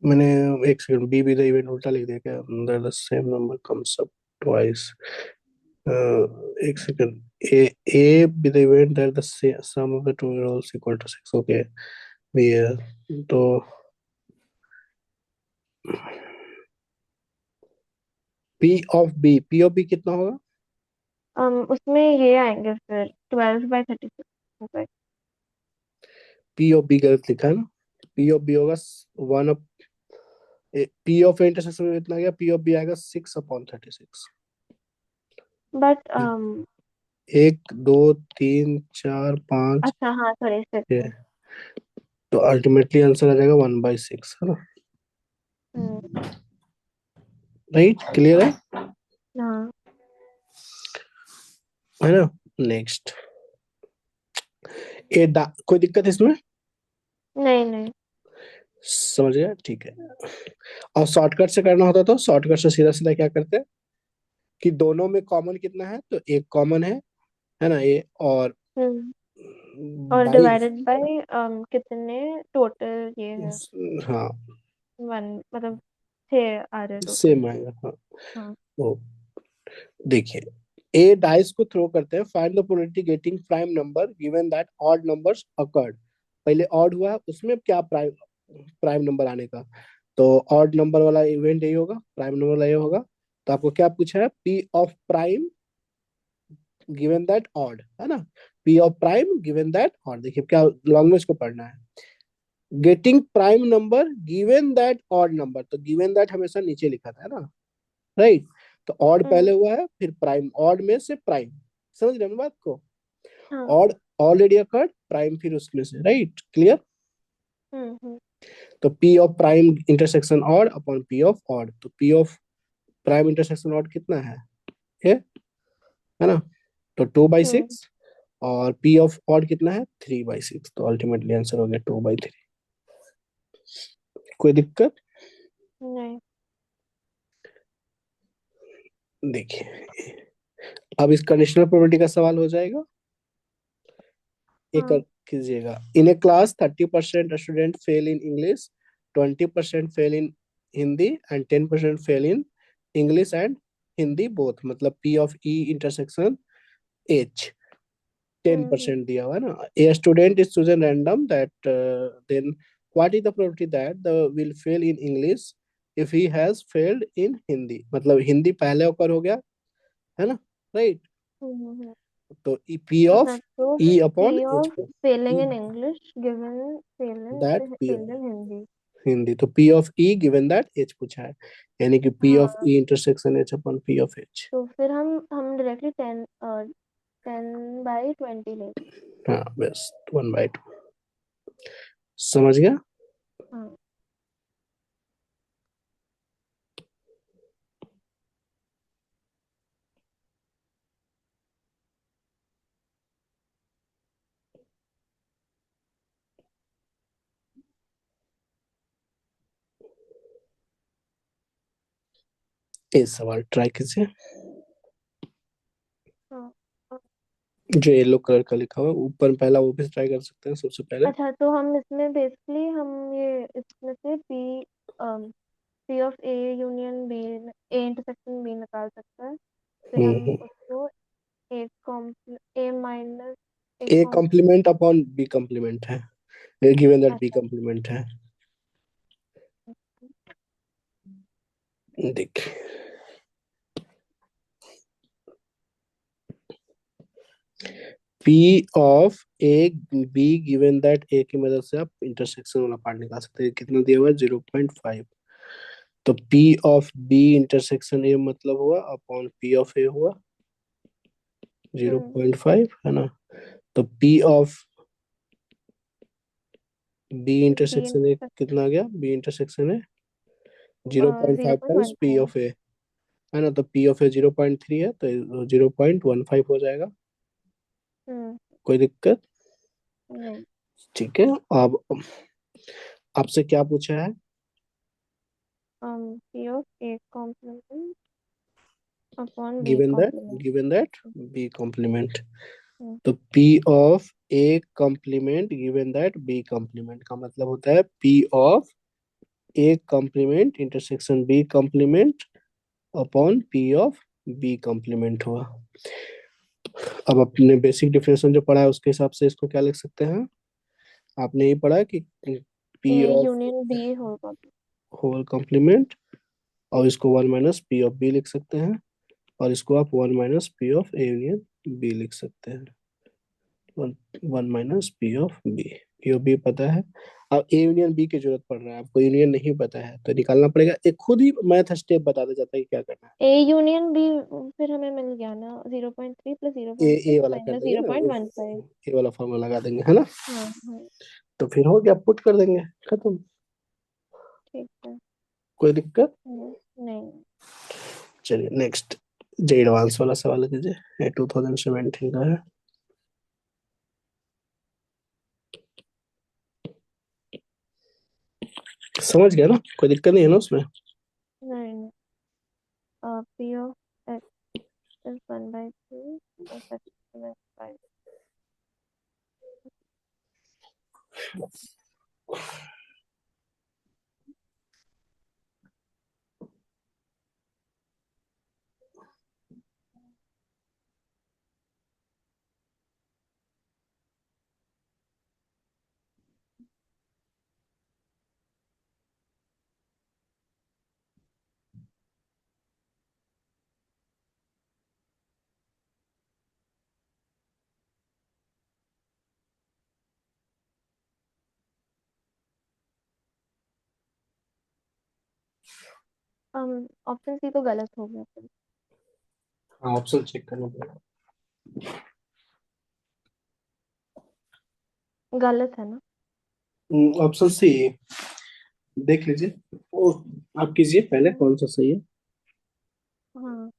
Speaker 2: मैंने, एक second, B be the event उल्टा लिख दिया क्या? अंदर the same number comes up twice. एक second, A A B the event that the sum of the two rolls equal to 6, okay. भी है तो पी ऑफ बी कितना होगा?
Speaker 1: उसमें ये आएंगे फिर 12/36 हो गए।
Speaker 2: पी ऑफ बी गलत लिखा है ना, पी ऑफ बी होगा one up, P of intersection में इतना गया, पी ऑफ बी आएगा 6/36।
Speaker 1: बट
Speaker 2: 1, 2, 3, 4, 5,
Speaker 1: अच्छा हाँ, सॉरी 6 है।
Speaker 2: 6, तो अल्टीमेटली आंसर आ जाएगा 1/6 है ना।
Speaker 1: हम्म।
Speaker 2: राइट, क्लियर है?
Speaker 1: हाँ।
Speaker 2: है ना। नेक्स्ट, कोई दिक्कत है इसमें?
Speaker 1: नहीं नहीं।
Speaker 2: समझ गया, ठीक है। और शॉर्टकट से करना होता तो शॉर्टकट से सीधा सीधा क्या करते हैं कि दोनों में कॉमन कितना है, तो एक कॉमन है ना ये, और
Speaker 1: हम्म। और
Speaker 2: 22।
Speaker 1: डिवाइडेड बाय कितने टोटल ये है?
Speaker 2: हाँ,
Speaker 1: 1, मतलब 6 आ रहे टोटल।
Speaker 2: सेम आएगा, हाँ।
Speaker 1: हाँ।
Speaker 2: तो देखिए, ए डाइस को थ्रो करते हैं, find the probability getting prime number given that odd numbers occurred. पहले ऑड हुआ, उसमें क्या प्राइम प्राइम नंबर आने का? तो ऑड नंबर वाला इवेंट यही होगा, प्राइम नंबर वाला ये होगा। तो आपको क्या पूछा है? P of prime given that odd, है ना। P of prime given that odd, देखिए क्या लॉन्ग्वेज को पढ़ना है। Getting prime number given that odd number, तो गिवन दैट हमेशा नीचे लिखा था, है ना, राइट। तो ऑड
Speaker 1: हम्म।
Speaker 2: पहले हुआ है, फिर प्राइम, ऑड में से प्राइम। समझ रहे हैं बात को?
Speaker 1: हाँ।
Speaker 2: ऑड ऑलरेडी अकर्ड, प्राइम फिर उसमें से, राइट, क्लियर।
Speaker 1: हम्म।
Speaker 2: तो P of prime intersection odd upon P of odd, तो P of prime intersection odd कितना है? ये, है ना। तो टू बाई
Speaker 1: हम्म।
Speaker 2: सिक्स और पी ऑफ ऑड कितना है? 3/6, तो अल्टीमेटली आंसर हो गया 2/3। कोई दिक्कत?
Speaker 1: नहीं।
Speaker 2: देखिए, अब इस कंडीशनल प्रोबेबिलिटी का सवाल हो जाएगा। एक
Speaker 1: हाँ।
Speaker 2: कीजिएगा, in a class 30% student fail in English 20% fail in Hindi and 10% fail in English and Hindi both, मतलब P of E intersection H. Ten
Speaker 1: hmm
Speaker 2: percent दिया हुआ है ना। A student is chosen random that then what is the probability that the will fail in English if he has failed in Hindi, मतलब हिंदी पहले ओकर हो गया है ना, राइट।
Speaker 1: हम्म।
Speaker 2: तो पी
Speaker 1: अच्छा,
Speaker 2: ऑफ
Speaker 1: तो
Speaker 2: E
Speaker 1: P
Speaker 2: upon H
Speaker 1: of
Speaker 2: को,
Speaker 1: failing in English given
Speaker 2: that P
Speaker 1: failing in Hindi.
Speaker 2: Hindi, तो P of E given that H पूछा है, यानी कि पी ऑफ
Speaker 1: हाँ,
Speaker 2: E intersection H upon P of H.
Speaker 1: तो फिर हम डायरेक्टली 10/20 ले।
Speaker 2: हाँ बस 1/2, समझ गया।
Speaker 1: हाँ।
Speaker 2: ये सवाल ट्राई कीजिए,
Speaker 1: हाँ। हाँ।
Speaker 2: जो येलो कलर का लिखा हुआ है ऊपर पहला, वो भी ट्राई कर सकते हैं सबसे पहले।
Speaker 1: अच्छा, तो हम इसमें बेसिकली हम ये इसमें से P of A union B, A intersection B निकाल सकते हैं। फिर हम
Speaker 2: हम्म।
Speaker 1: उसको A minus A
Speaker 2: A
Speaker 1: com.
Speaker 2: Complement upon B complement है, गिवन दैट बी
Speaker 1: अच्छा।
Speaker 2: कॉम्प्लीमेंट है। देख, P of A B given that A की मदद से आप इंटरसेक्शन वाला पार्ट निकाल सकते हैं, कितना दिया हुआ है 0.5। तो P of B intersection A मतलब हुआ अपॉन पी ऑफ ए हुआ जीरो
Speaker 1: हम्म।
Speaker 2: पॉइंट फाइव है ना। तो P of B
Speaker 1: B
Speaker 2: intersection A कितना आ गया, B intersection A 0.5
Speaker 1: zero point
Speaker 2: times
Speaker 1: one
Speaker 2: P
Speaker 1: five
Speaker 2: of A, है ना। तो पी ऑफ ए 0.3 है तो 0.15 हो जाएगा,
Speaker 1: हम्म।
Speaker 2: कोई दिक्कत।
Speaker 1: नहीं।
Speaker 2: ठीक है। अब आपसे क्या पूछा है,
Speaker 1: P of A complement upon B
Speaker 2: given that,
Speaker 1: complement.
Speaker 2: Given that B complement.
Speaker 1: Hmm.
Speaker 2: तो P of A complement given that B complement का मतलब होता है P of A complement intersection B complement upon P of B complement हुआ। अब अपने basic definition जो पढ़ा है उसके हिसाब से इसको क्या लिख सकते हैं, आपने ये पढ़ा कि
Speaker 1: A
Speaker 2: P of
Speaker 1: union B होगा।
Speaker 2: होल कॉम्प्लीमेंट, और इसको 1 - पी ऑफ बी लिख सकते हैं, और इसको आप 1 - P of A union B लिख सकते हैं। 1 - P of B, P of B पता है। अब ए यूनियन बी की जरूरत पड़ रहा है, आपको यूनियन नहीं पता है तो निकालना पड़ेगा, एक खुद ही मैथ स्टेप बताता जाता है कि क्या करना है।
Speaker 1: ए यूनियन बी फिर हमें मिल गया ना, 0.3 plus zero
Speaker 2: A
Speaker 1: point
Speaker 2: A
Speaker 1: six
Speaker 2: वाला कर
Speaker 1: माइनस
Speaker 2: देंगे
Speaker 1: जीरो
Speaker 2: ना,
Speaker 1: पॉइंट वन फाइव
Speaker 2: ए वाला फॉर्मूला लगा देंगे, है ना।
Speaker 1: हाँ हाँ।
Speaker 2: तो फिर हो गया, पुट कर देंगे, खत्म,
Speaker 1: ठीक है।
Speaker 2: कोई दिक्कत।
Speaker 1: नहीं।
Speaker 2: चलिए नेक्स्ट, जे एडवांस वाला सवाल कीजिए, ये 2017 का है। समझ गया ना, कोई दिक्कत नहीं है ना उसमें।
Speaker 1: नहीं। P of X is 1/2 plus X plus 5। Option C तो गलत हो गया फिर।
Speaker 2: हाँ ऑप्शन चेक करना पड़ेगा।
Speaker 1: गलत है ना।
Speaker 2: ऑप्शन सी देख लीजिए, ओ आप कीजिए पहले कौन सा सही है।
Speaker 1: हाँ।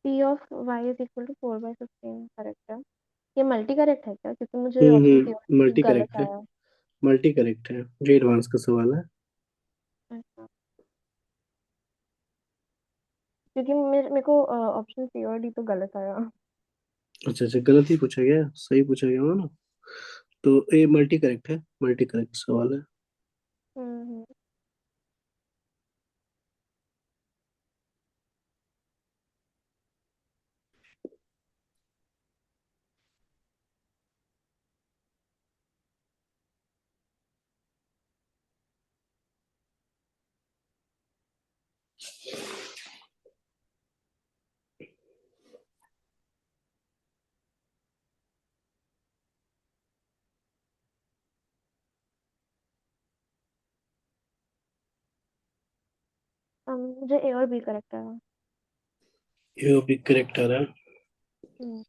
Speaker 1: P of y is equal to 4/15 correct है। ये मल्टी करेक्ट है क्या, क्योंकि मुझे ऑप्शन सी
Speaker 2: मल्टी
Speaker 1: गलत
Speaker 2: करेक्ट है।
Speaker 1: आया।
Speaker 2: मल्टी करेक्ट है, जो एडवांस का सवाल है।
Speaker 1: अच्छा, क्योंकि मेरे को ऑप्शन सी और डी तो गलत आया।
Speaker 2: अच्छा अच्छा, गलत ही पूछा गया, सही पूछा गया हो ना। तो ये मल्टी करेक्ट है, मल्टी करेक्ट सवाल है।
Speaker 1: हम्म। मुझे ए और बी करेक्ट आया।
Speaker 2: ये भी करेक्ट आ रहा है।
Speaker 1: हम्म।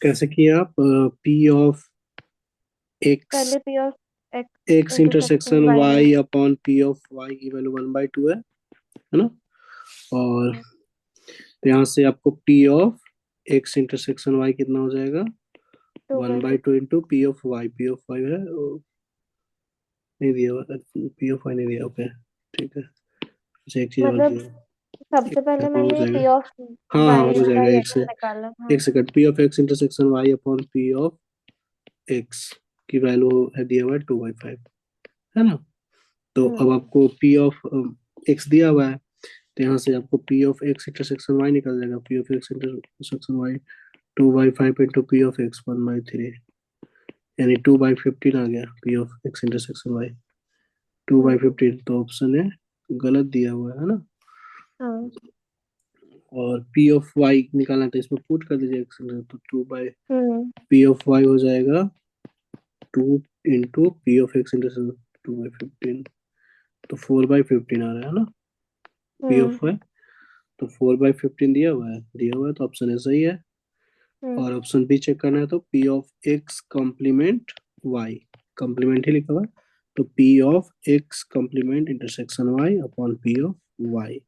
Speaker 2: कैसे किया आप? पी ऑफ एक्स,
Speaker 1: पहले P of X
Speaker 2: X
Speaker 1: intersection
Speaker 2: intersection
Speaker 1: Y में।
Speaker 2: Y upon P of Y की वैल्यू 1/2 है ना। और
Speaker 1: हाँ,
Speaker 2: तो यहाँ से आपको P of X intersection Y कितना हो जाएगा?
Speaker 1: Two
Speaker 2: one
Speaker 1: by
Speaker 2: by
Speaker 1: fifth.
Speaker 2: Two into P of Y, P of Y है नहीं दिया हुआ, पी ऑफ वाई नहीं दिया, ओके ठीक है। अच्छा एक चीज और
Speaker 1: मतलब
Speaker 2: दिया,
Speaker 1: सबसे पहले
Speaker 2: हो
Speaker 1: मैंने
Speaker 2: जाएगा।
Speaker 1: पी ऑफ
Speaker 2: हाँ हाँ
Speaker 1: वाई
Speaker 2: हो जाएगा,
Speaker 1: बाई
Speaker 2: एक
Speaker 1: एक्स
Speaker 2: से
Speaker 1: निकाला। हाँ।
Speaker 2: एक second, P of X intersection Y upon P of X की वैल्यू है दिया हुआ है 2/5, है ना। तो अब
Speaker 1: हम्म।
Speaker 2: आपको पी ऑफ एक्स दिया हुआ है, तो यहाँ से आपको P of X intersection Y निकल जाएगा। P of X intersection Y 2/5 into P of X 1/3, यानी 2/15 आ गया P of X intersection Y. Two by
Speaker 1: hmm.
Speaker 2: Fifteen तो ऑप्शन है गलत दिया हुआ है ना।
Speaker 1: हाँ।
Speaker 2: और पी ऑफ वाई निकालना था, इसमें पुट कर दीजिए एक्स, तो two by
Speaker 1: hmm.
Speaker 2: P of Y हो जाएगा 2 into P of X intersection 2/15, तो 4/15 आ रहा है ना पी
Speaker 1: हम्म।
Speaker 2: Of Y. तो 4/15 दिया हुआ है तो ऑप्शन ए सही है।
Speaker 1: हम्म।
Speaker 2: और ऑप्शन बी चेक करना है, तो P of X complement Y, complement ही लिखा हुआ है, तो P of X complement intersection Y upon P of Y.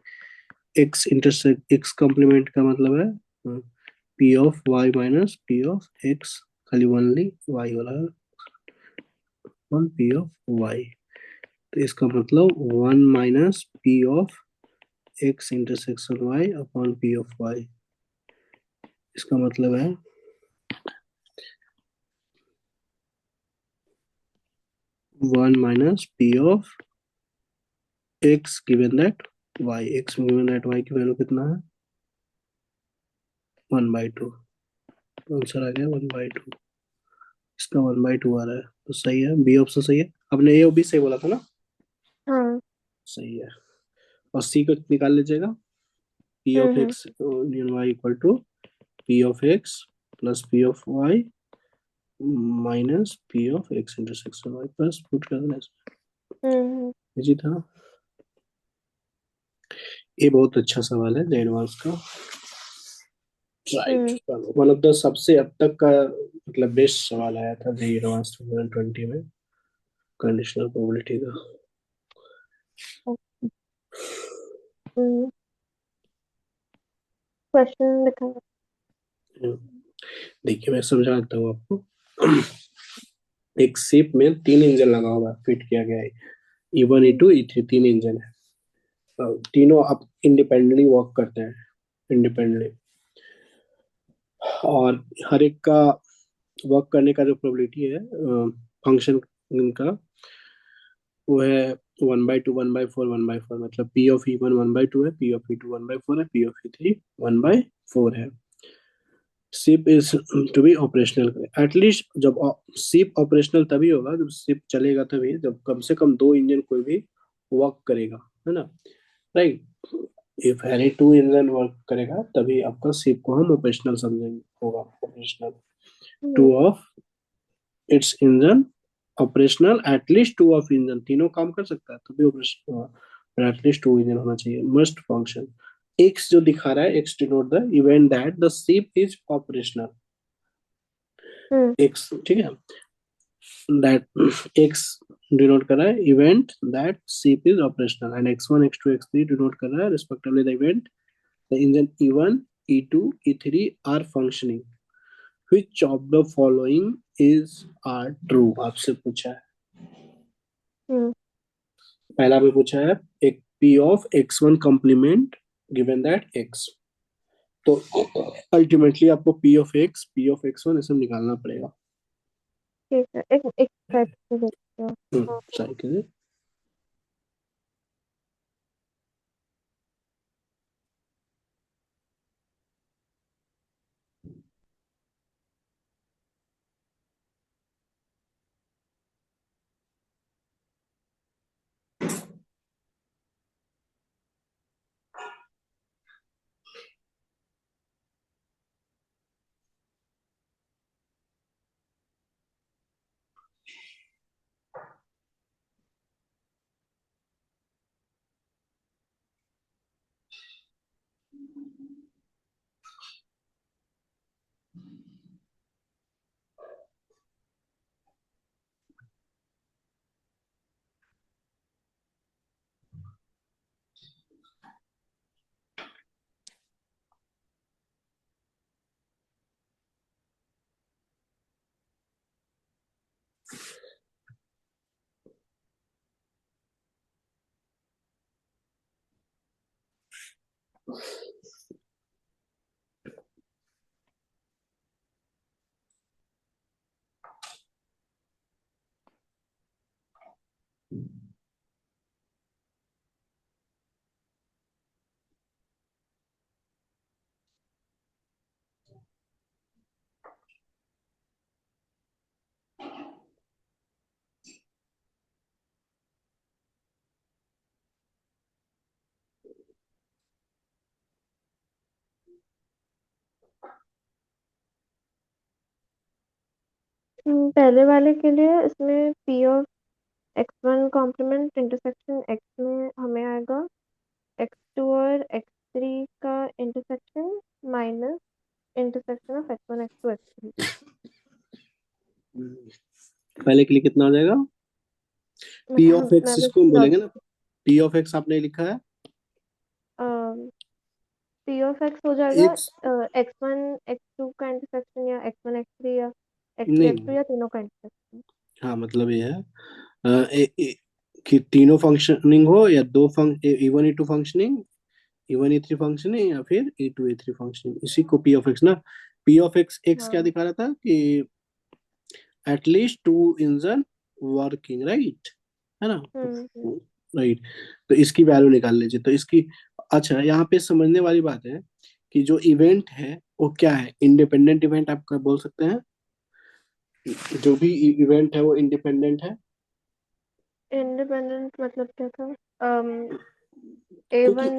Speaker 2: X intersect X complement का मतलब है P of Y minus P of X, खाली ओनली वाई वाला है, वन पी ऑफ वाई। तो इसका मतलब 1 - P of X intersection Y upon P of Y. इसका मतलब है 1 - P of X given that Y, X given that Y की वैल्यू कितना है 1/2। तो आंसर आ गया 1/2। इसका 1/2 आ रहा है, तो सही है, बी ऑप्शन सही है। आपने ए और बी सही बोला था ना।
Speaker 1: हाँ।
Speaker 2: सही है। और सी को निकाल लीजिएगा, P of
Speaker 1: hmm.
Speaker 2: X union Y equal to P of X plus P of Y minus P of X intersection Y, plus put कर देना
Speaker 1: हम्म।
Speaker 2: जी था। ये बहुत अच्छा सवाल है एडवांस का, right.
Speaker 1: Hmm.
Speaker 2: One of the सबसे अब तक का मतलब बेस्ट सवाल आया था जेईई एडवांस 2020 में, कंडीशनल प्रोबेबिलिटी का।
Speaker 1: क्वेश्चन दिखा।
Speaker 2: देखिए मैं समझाता हूँ आपको। एक शिप में 3 इंजन लगा हुआ है, फिट किया गया है, E1
Speaker 1: हम्म।
Speaker 2: E2 E3, 3 इंजन है। तीनों अब इंडिपेंडेंटली वर्क करते हैं, इंडिपेंडेंटली। और हर एक का वर्क करने का जो प्रोबेबिलिटी है फंक्शन का, वो है 1/2 1/4 1/4, मतलब पी ऑफ ई वन 1/2 है, पी ऑफ ई टू 1/4 है, पी ऑफ ई थ्री 1/4 है। Ship is to be operational at least, जब शिप ऑपरेशनल तभी होगा, जब शिप चलेगा तभी, जब कम से कम 2 इंजन कोई भी वर्क करेगा, है ना, right. If any 2 engine work करेगा तभी आपका शिप को हम ऑपरेशनल समझेंगे, होगा operational. Two
Speaker 1: hmm.
Speaker 2: Of its engine operational, at least 2 of engine, तीनों काम कर सकता है तभी ऑपरेशन होगा, पर एटलीस्ट 2 इंजन होना चाहिए, मस्ट फंक्शन। एक्स जो दिखा रहा है, X denote the event that the ship is operational.
Speaker 1: Hmm.
Speaker 2: X ठीक है, दैट एक्स डिनोट कर रहा है event that ship is operational, and x1 x2 x3 denote कर रहा है respectively the event the engine E1 E2 E3 are functioning, which of the following is are true, आपसे पूछा है।
Speaker 1: हम्म।
Speaker 2: पहला में पूछा है एक p of x1 complement given that x, तो अल्टीमेटली आपको p ऑफ x1 ऐसे निकालना पड़ेगा।
Speaker 1: ठीक है, एक एक ट्राई करके देखते हो।
Speaker 2: सही करें।
Speaker 1: पहले वाले के लिए इसमें P of x1 complement intersection x में हमें आएगा x2 और x3 का intersection minus intersection of x1 x2 x3।
Speaker 2: पहले के लिए कितना हो जाएगा? पी ऑफ
Speaker 1: मैं
Speaker 2: एक्स
Speaker 1: बस
Speaker 2: इसको हम बोलेंगे ना,
Speaker 1: लॉजिक
Speaker 2: पी ऑफ एक्स आपने लिखा है
Speaker 1: पी ऑफ एक्स हो जाएगा
Speaker 2: एक्स,
Speaker 1: x1 x2 का इंटरसेक्शन या x1 x3 या x3
Speaker 2: नहीं
Speaker 1: x2 या तीनों का इंटरसेक्शन।
Speaker 2: हाँ मतलब ये है कि तीनों फंक्शनिंग हो या दो फंक E1 E2 functioning, E1 E3 functioning या फिर E2 E3 फंक्शनिंग, इसी को पी ऑफ एक्स ना। पी ऑफ एक्स एक्स क्या
Speaker 1: हाँ।
Speaker 2: दिखा रहा था कि at least to engine working, right, है ना? तो
Speaker 1: हम्म।
Speaker 2: राइट, तो इसकी वैल्यू निकाल लीजिए। तो इसकी, अच्छा यहाँ पे समझने वाली बात है कि जो इवेंट है वो क्या है, इंडिपेंडेंट इवेंट आप बोल सकते हैं, जो भी इवेंट है वो इंडिपेंडेंट है।
Speaker 1: इंडिपेंडेंट मतलब क्या था?
Speaker 2: क्योंकि
Speaker 1: A1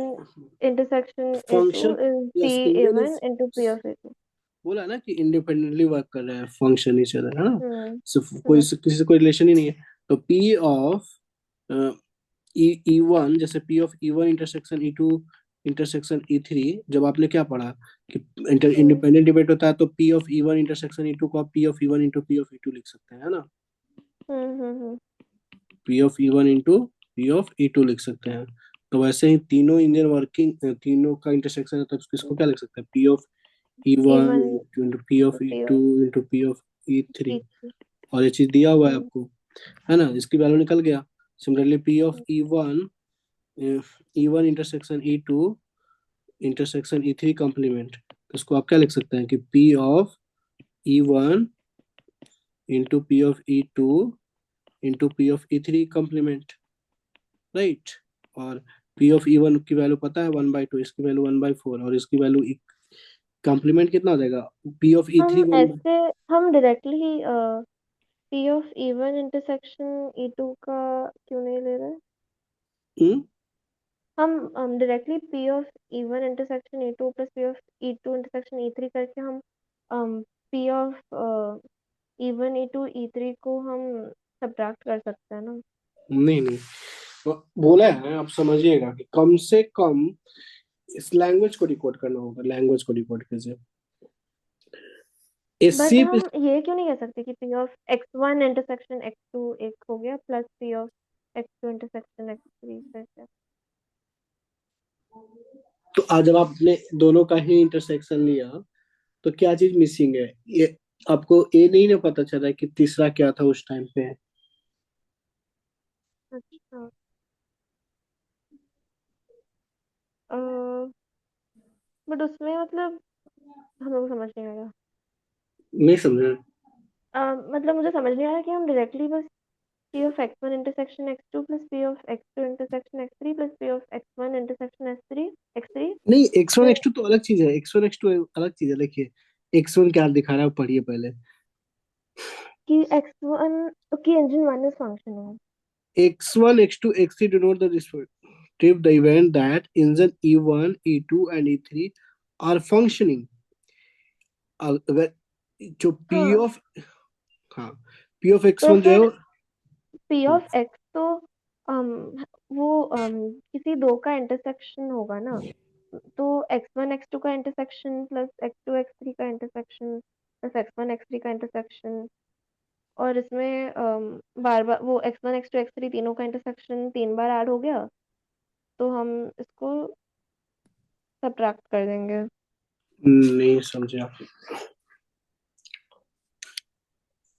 Speaker 1: intersection A2
Speaker 2: function,
Speaker 1: is P
Speaker 2: yes engine
Speaker 1: A1
Speaker 2: is,
Speaker 1: into P of A2।
Speaker 2: बोला ना कि इंडिपेंडेंटली वर्क कर रहा है फंक्शन इच अदर, है ना?
Speaker 1: हम्म।
Speaker 2: सिर्फ कोई
Speaker 1: समझ।
Speaker 2: किसी से कोई रिलेशन ही नहीं है। तो पी ऑफ ई वन, जैसे P of E1 intersection E2 intersection E3, जब आपने क्या पढ़ा कि
Speaker 1: हम्म
Speaker 2: इंडिपेंडेंट डिबेट होता है तो P of E1 intersection E2 को आप P of E1 into P of E2 लिख सकते हैं, है ना?
Speaker 1: हम्म।
Speaker 2: P of E1 into P of E2 लिख सकते हैं। तो वैसे ही तीनों इंजन वर्किंग, तीनों का इंटरसेक्शन है तो इसको क्या लिख सकते हैं, P of E1
Speaker 1: A1
Speaker 2: into P
Speaker 1: to
Speaker 2: of
Speaker 1: P
Speaker 2: E2
Speaker 1: of
Speaker 2: into P of E3,
Speaker 1: E3।
Speaker 2: और ये चीज दिया हुआ है
Speaker 1: हम्म।
Speaker 2: आपको, है ना? इसकी वैल्यू निकल गया। Similarly P of E1, E1 intersection E2 intersection E3 complement, तो इसको आप क्या लिख सकते हैं कि P of E1 into P of E2 into P of E3 complement, right? और पी ऑफ E1 की वैल्यू पता है 1/2, इसकी वैल्यू 1/4, और इसकी वैल्यू कॉम्प्लीमेंट कितना हो जाएगा, पी ऑफ E3
Speaker 1: हम ऐसे हम directly P of E1 intersection E2 का क्यों नहीं ले रहे?
Speaker 2: बाई,
Speaker 1: हम directly P of E1 intersection E2 plus P of E2 intersection E3 करके हम P of E1 E2 E3 को हम सब्ट्रैक्ट कर सकते हैं ना।
Speaker 2: नहीं नहीं, तो बोला है, आप समझिएगा कि कम से कम इस लैंग्वेज को डिकोड करना होगा, लैंग्वेज को डिकोड कीजिए।
Speaker 1: बट
Speaker 2: एससी
Speaker 1: हम ये क्यों नहीं कह सकते कि P of x1 intersection x2 एक हो गया plus P of x2 intersection x3 फिर क्या?
Speaker 2: तो आज जब आपने दोनों का ही इंटरसेक्शन लिया तो क्या चीज मिसिंग है ये? आपको ये नहीं ना पता चला कि तीसरा क्या था उस टाइम पे?
Speaker 1: अच्छा। बट उसमें मतलब हम लोग को समझ नहीं आएगा।
Speaker 2: नहीं समझे?
Speaker 1: मतलब मुझे समझ नहीं आ रहा कि हम डायरेक्टली बस P of x1 intersection x2 plus P of x2 intersection x3 plus P of x1 intersection x3
Speaker 2: नहीं, एक्स वन
Speaker 1: में
Speaker 2: एक्स टू तो अलग चीज है, एक्स वन एक्स टू अलग चीज है। देखिए एक्स वन क्या दिखा रहा है वो पढ़िए पहले।
Speaker 1: कि x1 की engine one is functioning.
Speaker 2: X one X two X three denote the respective the event that engine E one E two and E three are functioning. अगर जो पी
Speaker 1: हाँ,
Speaker 2: ऑफ, हाँ, पी ऑफ एक्स
Speaker 1: तो
Speaker 2: one जो है
Speaker 1: फिर P of x तो um, वो किसी दो का इंटरसेक्शन होगा ना। तो x1 x2 का इंटरसेक्शन प्लस x2 x3 का इंटरसेक्शन प्लस x1 x3 का इंटरसेक्शन। और इसमें बार बार वो x1 x2 x3 तीनों का इंटरसेक्शन तीन बार ऐड हो गया। तो हम इसको सब्ट्रैक्ट कर देंगे।
Speaker 2: नहीं समझे आप?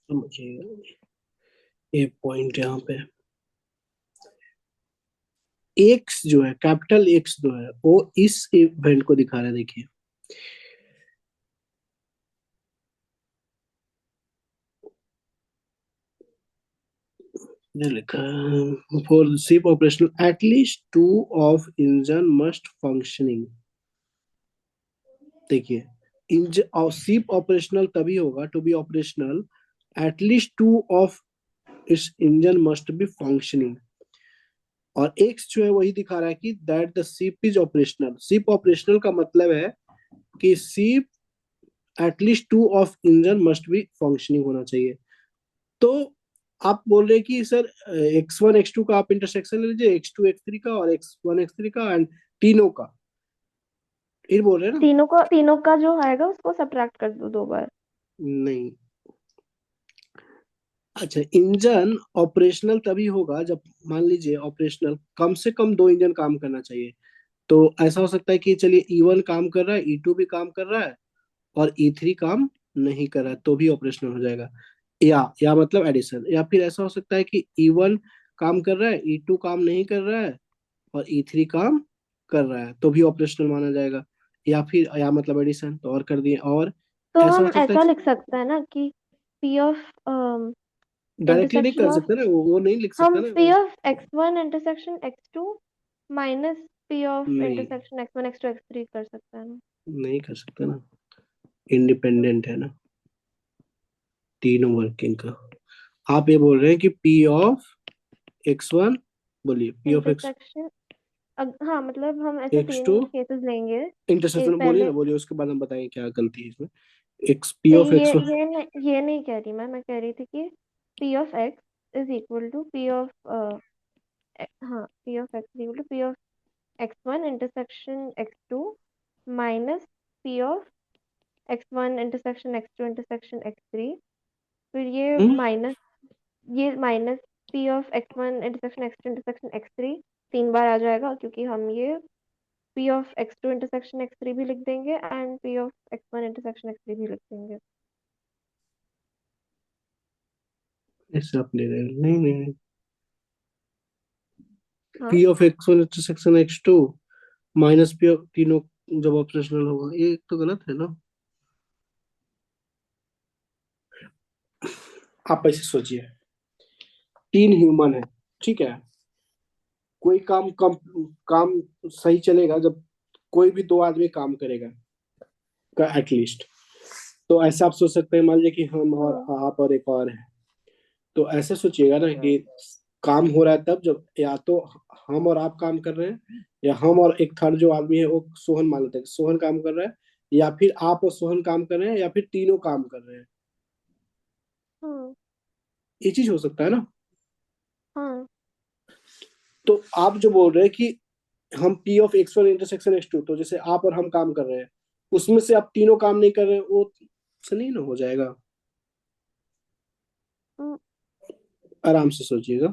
Speaker 2: समझिएगा ये पॉइंट यहाँ पे। एक्स जो है, कैपिटल एक्स जो है वो इस इवेंट को दिखा रहा है, देखिए। ये लिखा है for ship operational at least two of engine must functioning. देखिए इंजन और शिप ऑपरेशनल तभी होगा, to be operational at least two of इस इंजन मस्ट बी फंक्शनिंग। और एक्स जो है वही दिखा रहा है कि that the ship is operational. Ship operational का मतलब है कि ship at least two of engine must be functioning होना चाहिए। तो आप बोल रहे हैं कि sir X one X to का आप इंटरसेक्शन ले लीजिए, एक्स टू एक्स थ्री का और एक्स वन एक्स थ्री का एंड तीनों का, ये बोल रहे हैं ना?
Speaker 1: तीनों का जो आएगा उसको सब्ट्रैक्ट कर दो दो बार।
Speaker 2: नहीं। अच्छा, इंजन ऑपरेशनल तभी होगा जब, मान लीजिए ऑपरेशनल कम से कम दो इंजन काम करना चाहिए। तो ऐसा हो सकता है कि चलिए ई वन काम कर रहा है, ई टू भी काम कर रहा है और ई थ्री काम नहीं कर रहा है, तो भी ऑपरेशनल हो जाएगा। या मतलब एडिशन। या फिर ऐसा हो सकता है कि ई वन काम कर रहा है, ई टू काम नहीं कर रहा है और ई थ्री काम कर रहा है, तो भी ऑपरेशनल माना जाएगा। या फिर या मतलब एडिशन तो और कर दिए। और
Speaker 1: तो
Speaker 2: ऐसा हो
Speaker 1: हम
Speaker 2: सकता है,
Speaker 1: ऐसा लिख सकते हैं ना कि पी ऑफ
Speaker 2: डायरेक्टली नहीं
Speaker 1: इंटरसेक्शन
Speaker 2: कर
Speaker 1: ऑफ
Speaker 2: सकते ना, वो नहीं लिख सकता
Speaker 1: हम
Speaker 2: ना
Speaker 1: पी
Speaker 2: वो।
Speaker 1: Of x1 intersection x2 minus P of
Speaker 2: नहीं,
Speaker 1: इंटरसेक्शन x1 x2 x3 कर सकते हैं ना।
Speaker 2: नहीं कर सकते ना, इंडिपेंडेंट है ना तीनों वर्किंग का। आप ये बोल रहे हैं कि पी ऑफ एक्स वन, बोलिए पी ऑफ एक्स
Speaker 1: इंटरसेक्शन हाँ, मतलब हम ऐसे
Speaker 2: एक्स टू
Speaker 1: तीन केसेस लेंगे। एक
Speaker 2: इंटरसेक्शन बोलिए
Speaker 1: पहले
Speaker 2: ना, बोलिए उसके बाद हम बताएंगे क्या गलती है इसमें। एक्स पी ऑफ
Speaker 1: ये
Speaker 2: एक्स वन।
Speaker 1: ये नहीं कह रही मैं कह रही थी कि P of X is equal to P of हाँ P of X equal to P of x1 intersection x2 minus P of x1 intersection x2 intersection x3। फिर ये minus P of x1 intersection x2 intersection x3 तीन बार आ जाएगा क्योंकि हम ये P of x2 intersection x3 भी लिख देंगे and P of x1 intersection x3 भी लिख देंगे।
Speaker 2: ऐसे आप ले रहे हैं? नहीं नहीं नहीं।
Speaker 1: हाँ।
Speaker 2: P of X one intersection X two minus P of तीनों जब ऑपरेशनल होगा, ये तो गलत है ना। आप ऐसे सोचिए, तीन ह्यूमन है, ठीक है। कोई काम सही चलेगा जब कोई भी दो आदमी काम करेगा का एटलीस्ट। तो ऐसा आप सोच सकते हैं, मान लीजिए कि हम और
Speaker 1: हाँ।
Speaker 2: आप और एक और है। तो ऐसे सोचिएगा ना
Speaker 1: हाँ।
Speaker 2: कि काम हो रहा है तब जब या तो हम और आप काम कर रहे हैं, या हम और एक थर्ड जो आदमी है वो सोहन मान लेते हैं, सोहन काम कर रहा है, या फिर आप और सोहन काम कर रहे हैं, या फिर तीनों काम कर रहे हैं।
Speaker 1: हाँ।
Speaker 2: ये चीज हो सकता है ना।
Speaker 1: हाँ।
Speaker 2: तो आप जो बोल रहे हैं कि हम P of X one intersection X two, तो जैसे आप और हम काम कर रहे हैं, उसमें से आप तीनों काम नहीं कर रहे हैं, वो से नहीं ना हो जाएगा? आराम से सोचिएगा।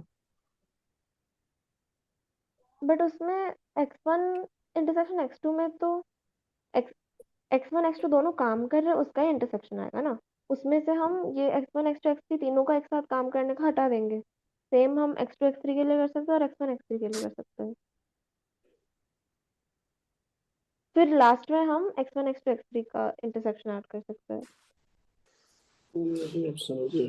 Speaker 1: बट उसमें x1 इंटरसेक्शन x2 में तो x x1 x2 दोनों काम कर रहे हैं, उसका ही इंटरसेक्शन आएगा ना। उसमें से हम ये x1 x2 x3 तीनों का एक साथ काम करने का हटा देंगे। सेम हम x2 x3 के लिए कर सकते हैं और x1 x3 के लिए कर सकते हैं। फिर लास्ट में हम x1 x2 x3 का इंटरसेक्शन ऐड कर सकते हैं।
Speaker 2: नहीं, अब समझिए।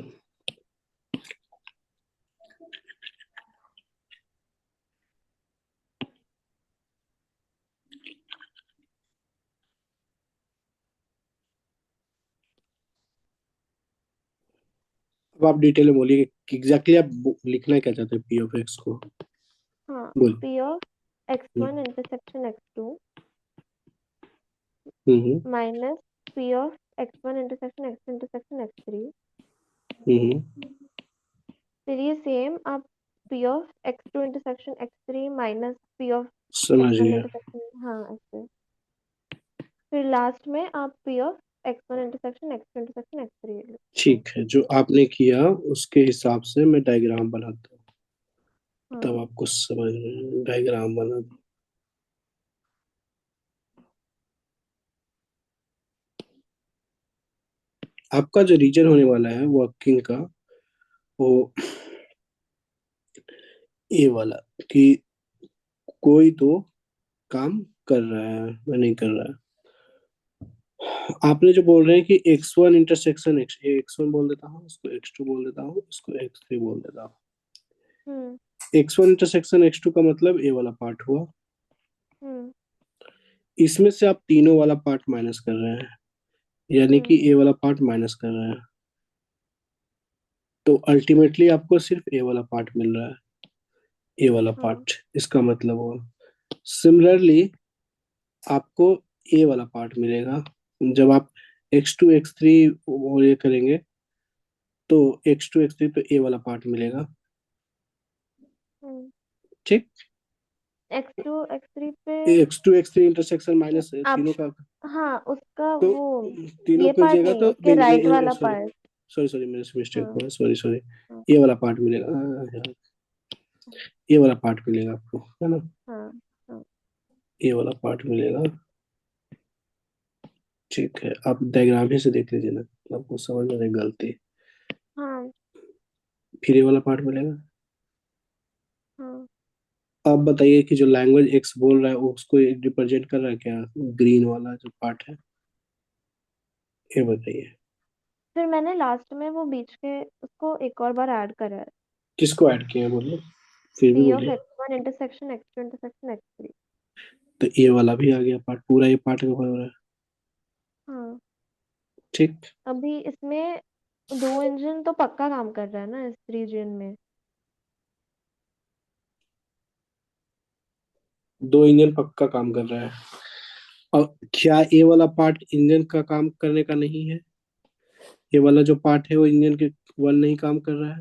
Speaker 2: अब आप डिटेल में बोलिए कि एग्जैक्टली आप लिखना क्या चाहते हैं पी ऑफ एक्स को।
Speaker 1: हाँ,
Speaker 2: बोल।
Speaker 1: p of x1 intersection x2
Speaker 2: hmm.
Speaker 1: Minus p of x1 intersection x intersection x3।
Speaker 2: हम्म।
Speaker 1: फिर ये सेम आप p of x2 intersection x3 minus p of
Speaker 2: समझ
Speaker 1: x1
Speaker 2: गया।
Speaker 1: इंटरसेक्शन, हाँ ऐसे। फिर लास्ट में आप p of x1 intersection x2 intersection x3 लो।
Speaker 2: ठीक है, जो आपने किया उसके हिसाब से मैं डायग्राम बनाता हूँ, तब
Speaker 1: हाँ।
Speaker 2: आपको समझ में डायग्राम बना। आपका जो रीजन होने वाला है वर्किंग का, वो ए वाला, कि कोई तो काम कर रहा है या नहीं कर रहा है। आपने जो बोल रहे हैं कि x1 इंटरसेक्शन x1 बोल देता हूँ, इसको x2 बोल देता हूँ, इसको x3 बोल देता हूँ।
Speaker 1: हम्म।
Speaker 2: x1 इंटरसेक्शन x2 का मतलब ए वाला पार्ट हुआ।
Speaker 1: हम्म।
Speaker 2: इसमें से आप तीनों वाला पार्ट माइनस कर रहे हैं, यानी
Speaker 1: हम्म।
Speaker 2: कि ए वाला पार्ट माइनस कर रहे हैं। तो अल्टीमेटली आपको सिर्फ ए वाला पार्ट मिल रहा है, ए वाला
Speaker 1: हाँ।
Speaker 2: पार्ट, इसका मतलब हुआ। सिमिलरली आपको ए वाला पार्ट मिलेगा जब आप x2 x3 वो ये करेंगे, तो x2 x3 तो ए वाला पार्ट मिलेगा।
Speaker 1: हम्म।
Speaker 2: ठीक।
Speaker 1: x2 x3 पे
Speaker 2: x2 x3 इंटरसेक्शन माइनस
Speaker 1: आप,
Speaker 2: तीनों का,
Speaker 1: हाँ उसका
Speaker 2: तो
Speaker 1: वो
Speaker 2: तीनों
Speaker 1: ये
Speaker 2: को
Speaker 1: पार्ट
Speaker 2: लीजिएगा
Speaker 1: नहीं है
Speaker 2: तो
Speaker 1: उसके राइट वाला
Speaker 2: सॉरी,
Speaker 1: पार्ट।
Speaker 2: सॉरी सॉरी मेरे से मिस्टेक
Speaker 1: हाँ।
Speaker 2: हुआ, सॉरी सॉरी।
Speaker 1: हाँ।
Speaker 2: ये वाला पार्ट मिलेगा, ये वाला पार्ट मिलेगा आपको, है ना?
Speaker 1: हाँ। हाँ।
Speaker 2: ये वाला पार्ट मिलेगा। ठीक है, आप डायग्राम ही से देख लीजिए ना, आपको समझ में नहीं गलती।
Speaker 1: हाँ।
Speaker 2: फिर ये वाला पार्ट मिलेगा।
Speaker 1: हाँ।
Speaker 2: आप बताइए कि जो लैंग्वेज एक्स बोल रहा है वो उसको रिप्रेजेंट कर रहा है क्या, ग्रीन वाला जो पार्ट है, ये बताइए।
Speaker 1: फिर मैंने लास्ट में वो बीच के उसको एक और बार ऐड करा है।
Speaker 2: किसको ऐड किया है बोलिए, फिर भी
Speaker 1: p ऑफ
Speaker 2: बोलिए।
Speaker 1: x1 intersection x2 intersection x3।
Speaker 2: तो ये वाला भी आ गया पार्ट, पूरा ये पार्ट कवर हो रहा है।
Speaker 1: हाँ।
Speaker 2: ठीक।
Speaker 1: अभी इसमें दो इंजन तो पक्का काम कर रहा है ना इस रीजन में।
Speaker 2: दो इंजन पक्का काम कर रहा है। और क्या ये वाला पार्ट इंजन का काम करने का नहीं है? ये वाला जो पार्ट है वो इंजन के वन नहीं काम कर रहा है,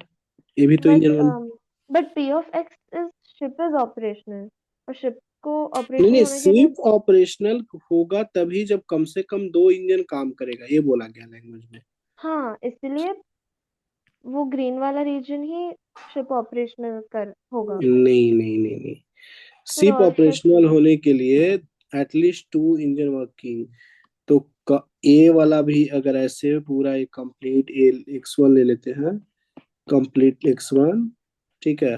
Speaker 2: ये भी तो
Speaker 1: but
Speaker 2: engine one.
Speaker 1: But p of x is ship is operational, और शिप को
Speaker 2: नहीं
Speaker 1: ऑपरेशनल
Speaker 2: नहीं,
Speaker 1: होने के लिए।
Speaker 2: सिर्फ ऑपरेशनल होगा तभी जब कम से कम दो इंजन काम करेगा, ये बोला गया लैंग्वेज में।
Speaker 1: हाँ, इसलिए वो ग्रीन वाला रीजन ही शिप ऑपरेशनल कर होगा।
Speaker 2: नहीं नहीं नहीं नहीं,
Speaker 1: फिर
Speaker 2: सिर्फ
Speaker 1: और शिप।
Speaker 2: ऑपरेशनल होने के लिए एटलीस्ट टू इंजन वर्किंग। तो ए वाला भी अगर ऐसे पूरा एक कंप्लीट ए x1 ले लेते हैं, कंप्लीट x1, ठीक है,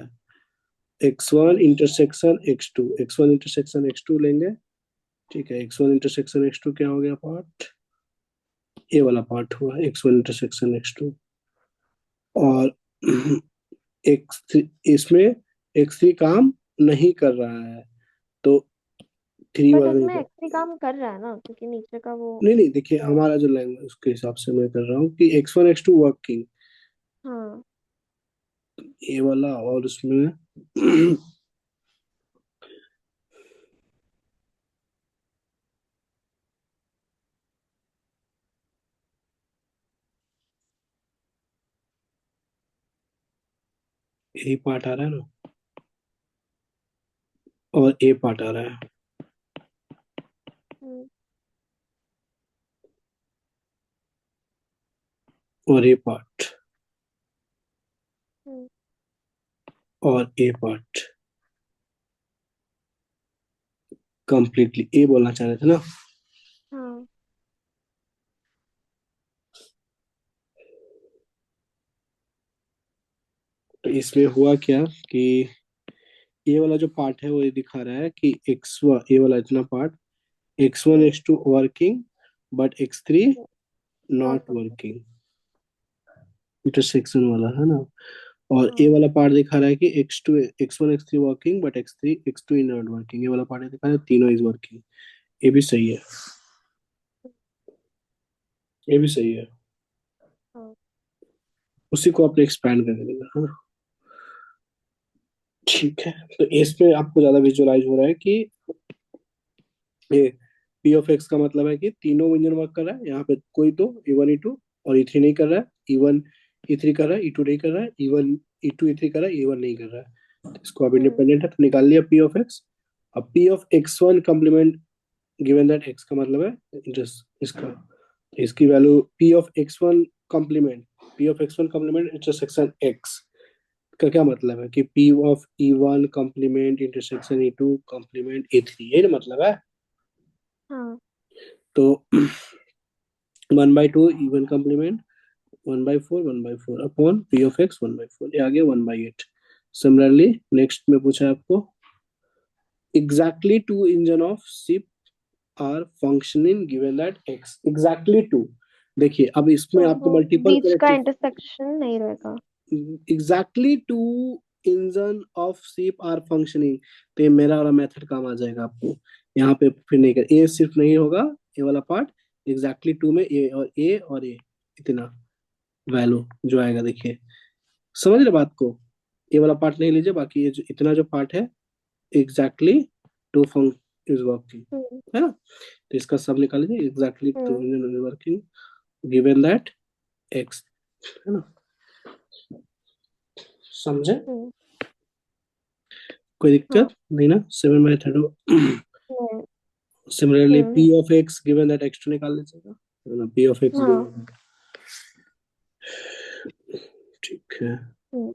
Speaker 2: x1 इंटरसेक्शन x2 लेंगे। ठीक है, X one intersection X two क्या हो गया पार्ट, ए वाला पार्ट हुआ x1 इंटरसेक्शन x2। और एक्स इसमें x3 काम नहीं कर रहा है, तो थ्री
Speaker 1: बट
Speaker 2: वाला नहीं
Speaker 1: उसमें
Speaker 2: कर।
Speaker 1: x3 काम कर रहा है ना, क्योंकि नीचे का वो
Speaker 2: नहीं नहीं, देखिए
Speaker 1: है।
Speaker 2: हमारा जो लैंग्वेज उसके हिसाब से मैं कर रहा हूँ कि x1 x2 वर्किंग,
Speaker 1: हाँ।
Speaker 2: ए वाला और उसमें यही पार्ट आ रहा है ना, और ए पार्ट आ रहा है।
Speaker 1: हम्म।
Speaker 2: और ए पार्ट
Speaker 1: हम्म,
Speaker 2: और ए पार्ट कंप्लीटली ए बोलना चाह रहे थे ना।
Speaker 1: हाँ।
Speaker 2: तो इसमें हुआ क्या कि ये वाला जो पार्ट है वो ये दिखा रहा है कि एक्स ये वाला इतना part x1
Speaker 1: hmm,
Speaker 2: x2 working but x3
Speaker 1: not
Speaker 2: not
Speaker 1: working.
Speaker 2: Working, intersection वाला है ना। और ए
Speaker 1: हाँ।
Speaker 2: वाला पार्ट दिखा रहा है कि x1 x3 working but x3 x2 is not working, ये वाला पार्ट दिखा रहा है तीनों इज वर्किंग। ये भी सही है, ये भी सही है।
Speaker 1: हाँ।
Speaker 2: उसी को आपने एक्सपैंड कर देना है ना। ठीक है, तो इसमें आपको ज्यादा विजुअलाइज हो रहा है कि ये पी ऑफ एक्स का मतलब है कि तीनों इंजन वर्क कर रहा है, यहाँ पे कोई दो E1 E2 और E3 नहीं कर रहा है। E1 E3 कर रहा है, E2 नहीं कर रहा है, E1 E2 E3 कर रहा है, E1 नहीं कर रहा है। तो इसको अब
Speaker 1: हम्म,
Speaker 2: इंडिपेंडेंट है तो निकाल लिया पी ऑफ एक्स। अब P of x1 complement given that x का मतलब है इंटरेस्ट इसका, तो इसकी value P of x1 complement, P of x1 complement intersection x का क्या मतलब है कि P of E1 complement intersection E2 complement E3, ये मतलब है।
Speaker 1: हाँ।
Speaker 2: तो 1/2 even complement 1/4 1/4 upon P of X 1/4, ये आ गया 1/8। सिमिलरली नेक्स्ट में पूछा है आपको exactly two engine of ship are functioning given that X, exactly two. देखिए अब
Speaker 1: तो
Speaker 2: इसमें आपको
Speaker 1: वो
Speaker 2: मल्टीपल
Speaker 1: बीच का
Speaker 2: करेक्टिव,
Speaker 1: इंटरसेक्शन नहीं रहेगा।
Speaker 2: Exactly two engine of ship are functioning, तो ये मेरा वाला मेथड काम आ जाएगा आपको। यहाँ पे फिर नहीं कर, ए सिर्फ नहीं होगा, ए वाला पार्ट एग्जैक्टली टू में ए और ए इतना वैल्यू जो आएगा देखिए, समझ रहे बात को। ये वाला पार्ट नहीं लीजिए, बाकी ये जो इतना जो पार्ट है exactly two function is working,
Speaker 1: हम्म,
Speaker 2: है ना। तो इसका सब निकाल लीजिए, exactly two
Speaker 1: hmm,
Speaker 2: engine is working given that X, है ना। समझे,
Speaker 1: हम्म,
Speaker 2: कोई
Speaker 1: हाँ।
Speaker 2: दिक्कत नहीं ना, 7/3।
Speaker 1: हम्म,
Speaker 2: similarly P
Speaker 1: hmm,
Speaker 2: of X given that x2 निकाल लीजिएगा, है ना, पी ऑफ एक्स
Speaker 1: हाँ।
Speaker 2: गिवन, ठीक है।
Speaker 1: हम्म,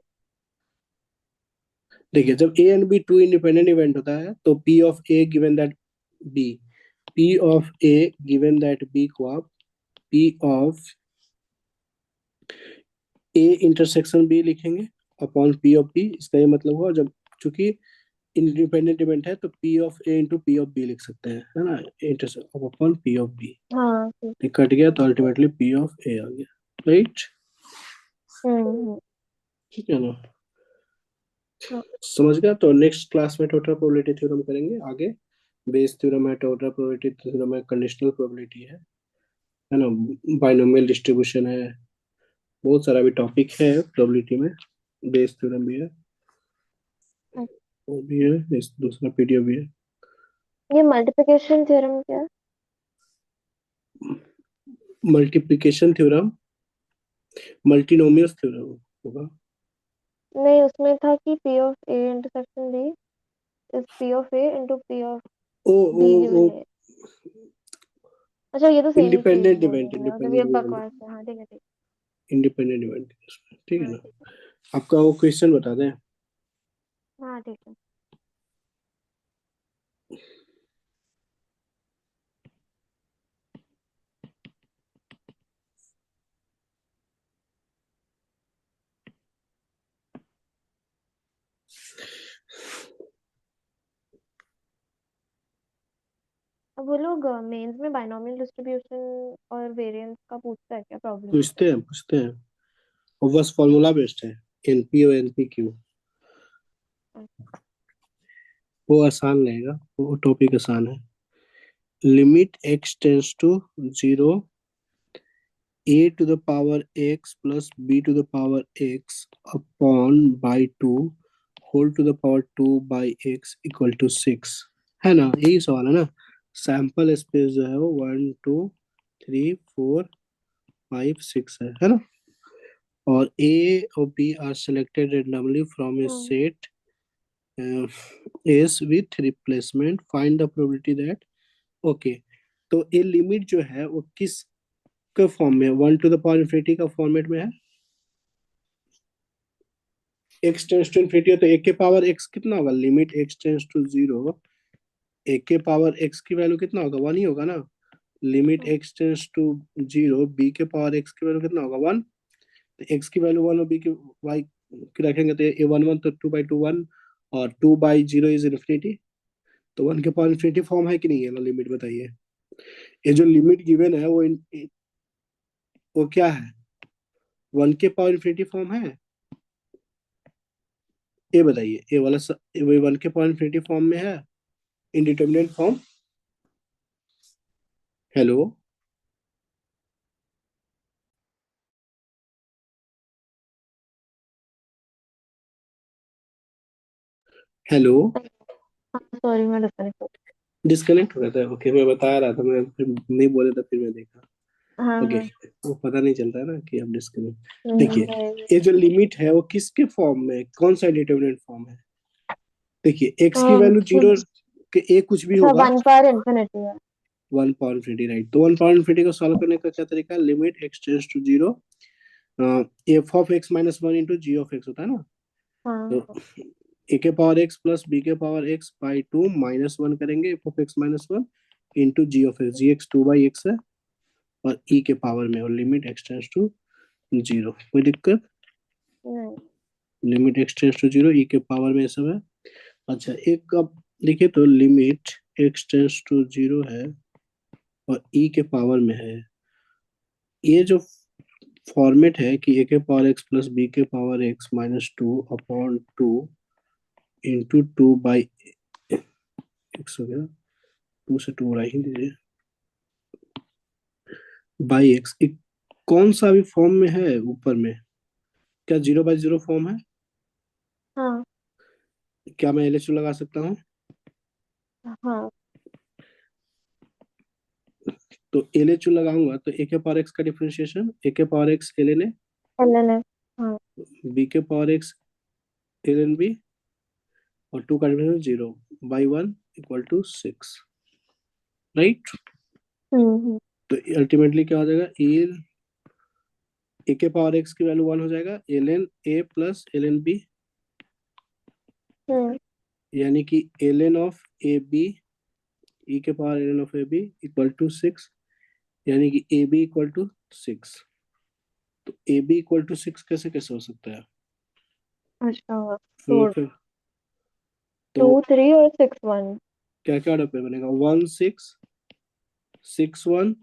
Speaker 2: देखिए जब A and B two independent event होता है तो P of A given that B, P of A given that B को आप P of A intersection B लिखेंगे अपॉन पी ऑफ बी। इसका ये मतलब हुआ जब चूंकि इंडिपेंडेंट इवेंट है तो P of A into P of B लिख सकते हैं, है ना, intersection upon P of B.
Speaker 1: हाँ, ठीक।
Speaker 2: कट गया तो अल्टीमेटली पी ऑफ ए आ गया, राइट।
Speaker 1: हम्म,
Speaker 2: ठीक है ना,
Speaker 1: हाँ।
Speaker 2: समझ गया। तो नेक्स्ट क्लास में टोटल प्रोबेबिलिटी थ्योरम करेंगे आगे। बेस थ्योरम है, टोटल प्रोबेबिलिटी थ्योरम है, कंडीशनल प्रोबेबिलिटी है ना, बाइनोमियल डिस्ट्रीब्यूशन है, बहुत सारा भी टॉपिक है प्रोबेबिलिटी में। बेस थ्योरम भी है, वो भी है, इस दूसरा पीडीएफ भी है।
Speaker 1: ये मल्टीप्लिकेशन थ्योरम क्या है?
Speaker 2: मल्टीप्लिकेशन थ्योरम मल्टीनोमियस थ्योरम होगा।
Speaker 1: नहीं, उसमें था कि P of A intersection B is P of A into P of
Speaker 2: oh oh
Speaker 1: B
Speaker 2: oh
Speaker 1: given A. अच्छा, ये तो सेम ही चीज
Speaker 2: इंडिपेंडेंट
Speaker 1: बोल
Speaker 2: इवेंट,
Speaker 1: रहे हैं, मतलब ये
Speaker 2: इंडिपेंडेंट इवेंट,
Speaker 1: बकवास है। हाँ, ठीक है, ठीक।
Speaker 2: इंडिपेंडेंट इवेंट, ठीक है
Speaker 1: हाँ,
Speaker 2: ना।
Speaker 1: ठीक है।
Speaker 2: आपका वो क्वेश्चन बता दें।
Speaker 1: हाँ, ठीक है। अब वो लोग मेंस में बाइनोमियल डिस्ट्रीब्यूशन और वेरिएंस का पूछता है क्या प्रॉब्लम में?
Speaker 2: पूछते हैं पूछते हैं, और बस फॉर्मूला बेस्ड है, एनपी और एनपी क्यू। वो आसान रहेगा, वो टॉपिक आसान है। Limit X tends to zero, A to the power X plus B to the power X upon by two whole to the power two by X equal to 6, है ना, यही सवाल है ना। सैंपल स्पेस जो है वो 1 2 3 4 5 6 है ना। और ए और B are selected randomly from a
Speaker 1: hmm,
Speaker 2: set S with replacement, find the probability that, okay. तो ये लिमिट जो है वो किस के फॉर्म में, 1 to the power का फॉर्मेट में है। x टेंस टू इन्फिनिटी है तो a के पावर x कितना होगा, limit x tends to 0, a के पावर x की वैल्यू कितना होगा, 1 ही होगा ना। Limit x tends to 0, b के पावर x की वैल्यू कितना होगा, 1। तो x की वैल्यू 1 और b की y की रखेंगे तो ये 1 1 तो 2/2 1, और 2/0 इज इन्फिनिटी। तो 1 के पावर इन्फिनिटी फॉर्म है कि नहीं है ना, लिमिट बताइए। ये जो लिमिट गिवन है वो क्या है, 1 के पावर इन्फिनिटी फॉर्म है। ये बताइए, ये वाला ये 1 के पावर इन्फिनिटी फॉर्म में है, indeterminate form. Hello, hello.
Speaker 1: Sorry मैं डिस्कनेक्ट हो
Speaker 2: डिस्कनेक्ट हो गया था, ओके, मैं बता रहा था, मैं फिर नहीं बोले तो फिर मैं देखा।
Speaker 1: गई। हाँ
Speaker 2: ओके,
Speaker 1: हाँ।
Speaker 2: वो पता नहीं चलता है ना कि आप डिस्कनेक्ट। देखिए,
Speaker 1: नहीं।
Speaker 2: ये जो लिमिट है वो किसके फॉर्म में, कौन सा इंडिटरमिनेट फॉर्म है। देखिए, एक्स की वैल्यू 0 के ए कुछ भी
Speaker 1: अच्छा,
Speaker 2: होगा।
Speaker 1: 1 पावर इंफिनिटी है।
Speaker 2: 1 पावर इन्फिनिटी, राइट। तो 1 पावर इन्फिनिटी को सॉल्व करने का क्या तरीका है, limit X tends to 0, f(x - 1) into g(x) होता है ना। तो
Speaker 1: हाँ।
Speaker 2: ए के पावर एक्स प्लस बी के पावर एक्स बाई 2 -1 करेंगे, f(x - 1) into g(x), g(x) 2/x है, और ई के पावर में, और लिमिट एक्स टेंस टू 0, कोई दिक्कत।
Speaker 1: नहीं।
Speaker 2: लिमिट एक्स टेंस टू 0, ई के पावर में ये सब है। अच्छा, एक अब देखिए तो लिमिट एक्स टेंस टू 0 है और ई के पावर में है। ये जो फॉर्मेट है कि ए के पावर एक्स प्लस बी के पावर एक्स -2/2 इंटू 2/x हो गया, 2 से 2 बढ़ा ही दीजिए, बाई एक्स। कौन सा भी फॉर्म में है ऊपर में, क्या 0/0 फॉर्म है।
Speaker 1: हाँ
Speaker 2: क्या मैं एलएचओ लगा सकता हूँ।
Speaker 1: हाँ।
Speaker 2: तो एलएचओ लगाऊंगा तो ए के पावर एक्स का डिफरेंशिएशन, ए के power X L N A,
Speaker 1: LNF। हाँ।
Speaker 2: बी के power X L N B, और 2 का डिफरेंशिएशन 0/1 = 6, राइट।
Speaker 1: हम्म।
Speaker 2: तो अल्टीमेटली क्या हो जाएगा, ए के पावर एक्स की वैल्यू 1 हो जाएगा, L N A plus L N B,
Speaker 1: हम्म।
Speaker 2: यानी कि L N of A B, E के power L N of A B equal to 6, यानी कि ए बी इक्वल टू 6। तो ए बी इक्वल टू 6 कैसे कैसे हो सकता है।
Speaker 1: अच्छा।
Speaker 2: तो
Speaker 1: तो
Speaker 2: फिर, तो
Speaker 1: 2 3 और 6 1।
Speaker 2: क्या क्या ऑर्डर पे बनेगा, 1 6 6 1,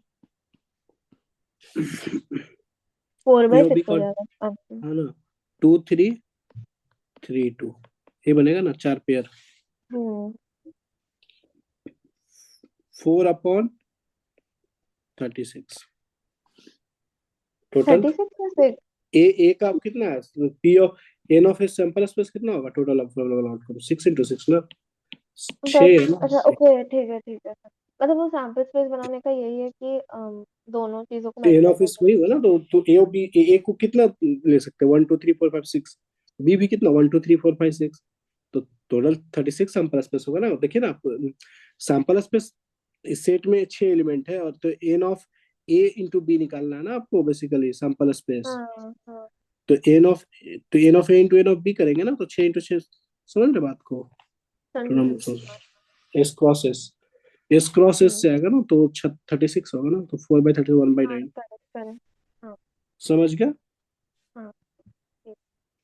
Speaker 1: फोर
Speaker 2: ये
Speaker 1: बाई
Speaker 2: भी
Speaker 1: सिक्स हो जाएगा आंसर।
Speaker 2: है ना, 2 3 3 2, ये बनेगा ना, 4 पेयर।
Speaker 1: हम्म।
Speaker 2: 4/36 टोटल।
Speaker 1: 36 में 6।
Speaker 2: ए का आप कितना है, P of N of S sample space कितना होगा टोटल, आप आउट करो, 6 × 6 ना,
Speaker 1: बट
Speaker 2: 6 है ना।
Speaker 1: अच्छा ओके ठीक है ठीक है। मतलब वो सैम्पल स्पेस बनाने का यही है कि दोनों चीजों को
Speaker 2: तो एन
Speaker 1: मल्टीप्लाई
Speaker 2: ऑफ
Speaker 1: कर
Speaker 2: एस
Speaker 1: सकते
Speaker 2: वही होगा ना, तो ए और बी, ए को कितना ले सकते हैं, 1 2 3 4 5 6, बी भी कितना 1 2 3 4 5 6, तो टोटल 36 सैंपल स्पेस होगा ना। देखिए ना आप, सैंपल स्पेस इस सेट में 6 एलिमेंट है, और तो N of A into B निकालना है ना आपको, बेसिकली सैंपल स्पेस।
Speaker 1: हाँ हाँ।
Speaker 2: तो N of A into N of B करेंगे ना, तो 6 × 6, समझ रहे बात को। थोड़ा
Speaker 1: समझे।
Speaker 2: S cross S, S cross S
Speaker 1: हम्म।
Speaker 2: से आएगा ना, तो 36 होगा ना, तो 4/30 वन बाई
Speaker 1: हाँ
Speaker 2: नाइन
Speaker 1: करेक्ट करेक्ट। हाँ
Speaker 2: समझ गया।
Speaker 1: हाँ। ठीक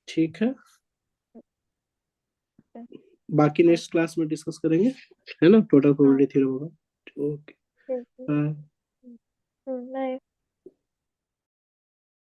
Speaker 2: ठीक है,
Speaker 1: है।
Speaker 2: बाकी
Speaker 1: हाँ
Speaker 2: नेक्स्ट क्लास में डिस्कस करेंगे, है ना, टोटल
Speaker 1: हाँ।
Speaker 2: प्रोबेबिलिटी थ्योरम होगा। ओके,
Speaker 1: ठीक है।
Speaker 2: बाय।
Speaker 1: बाय।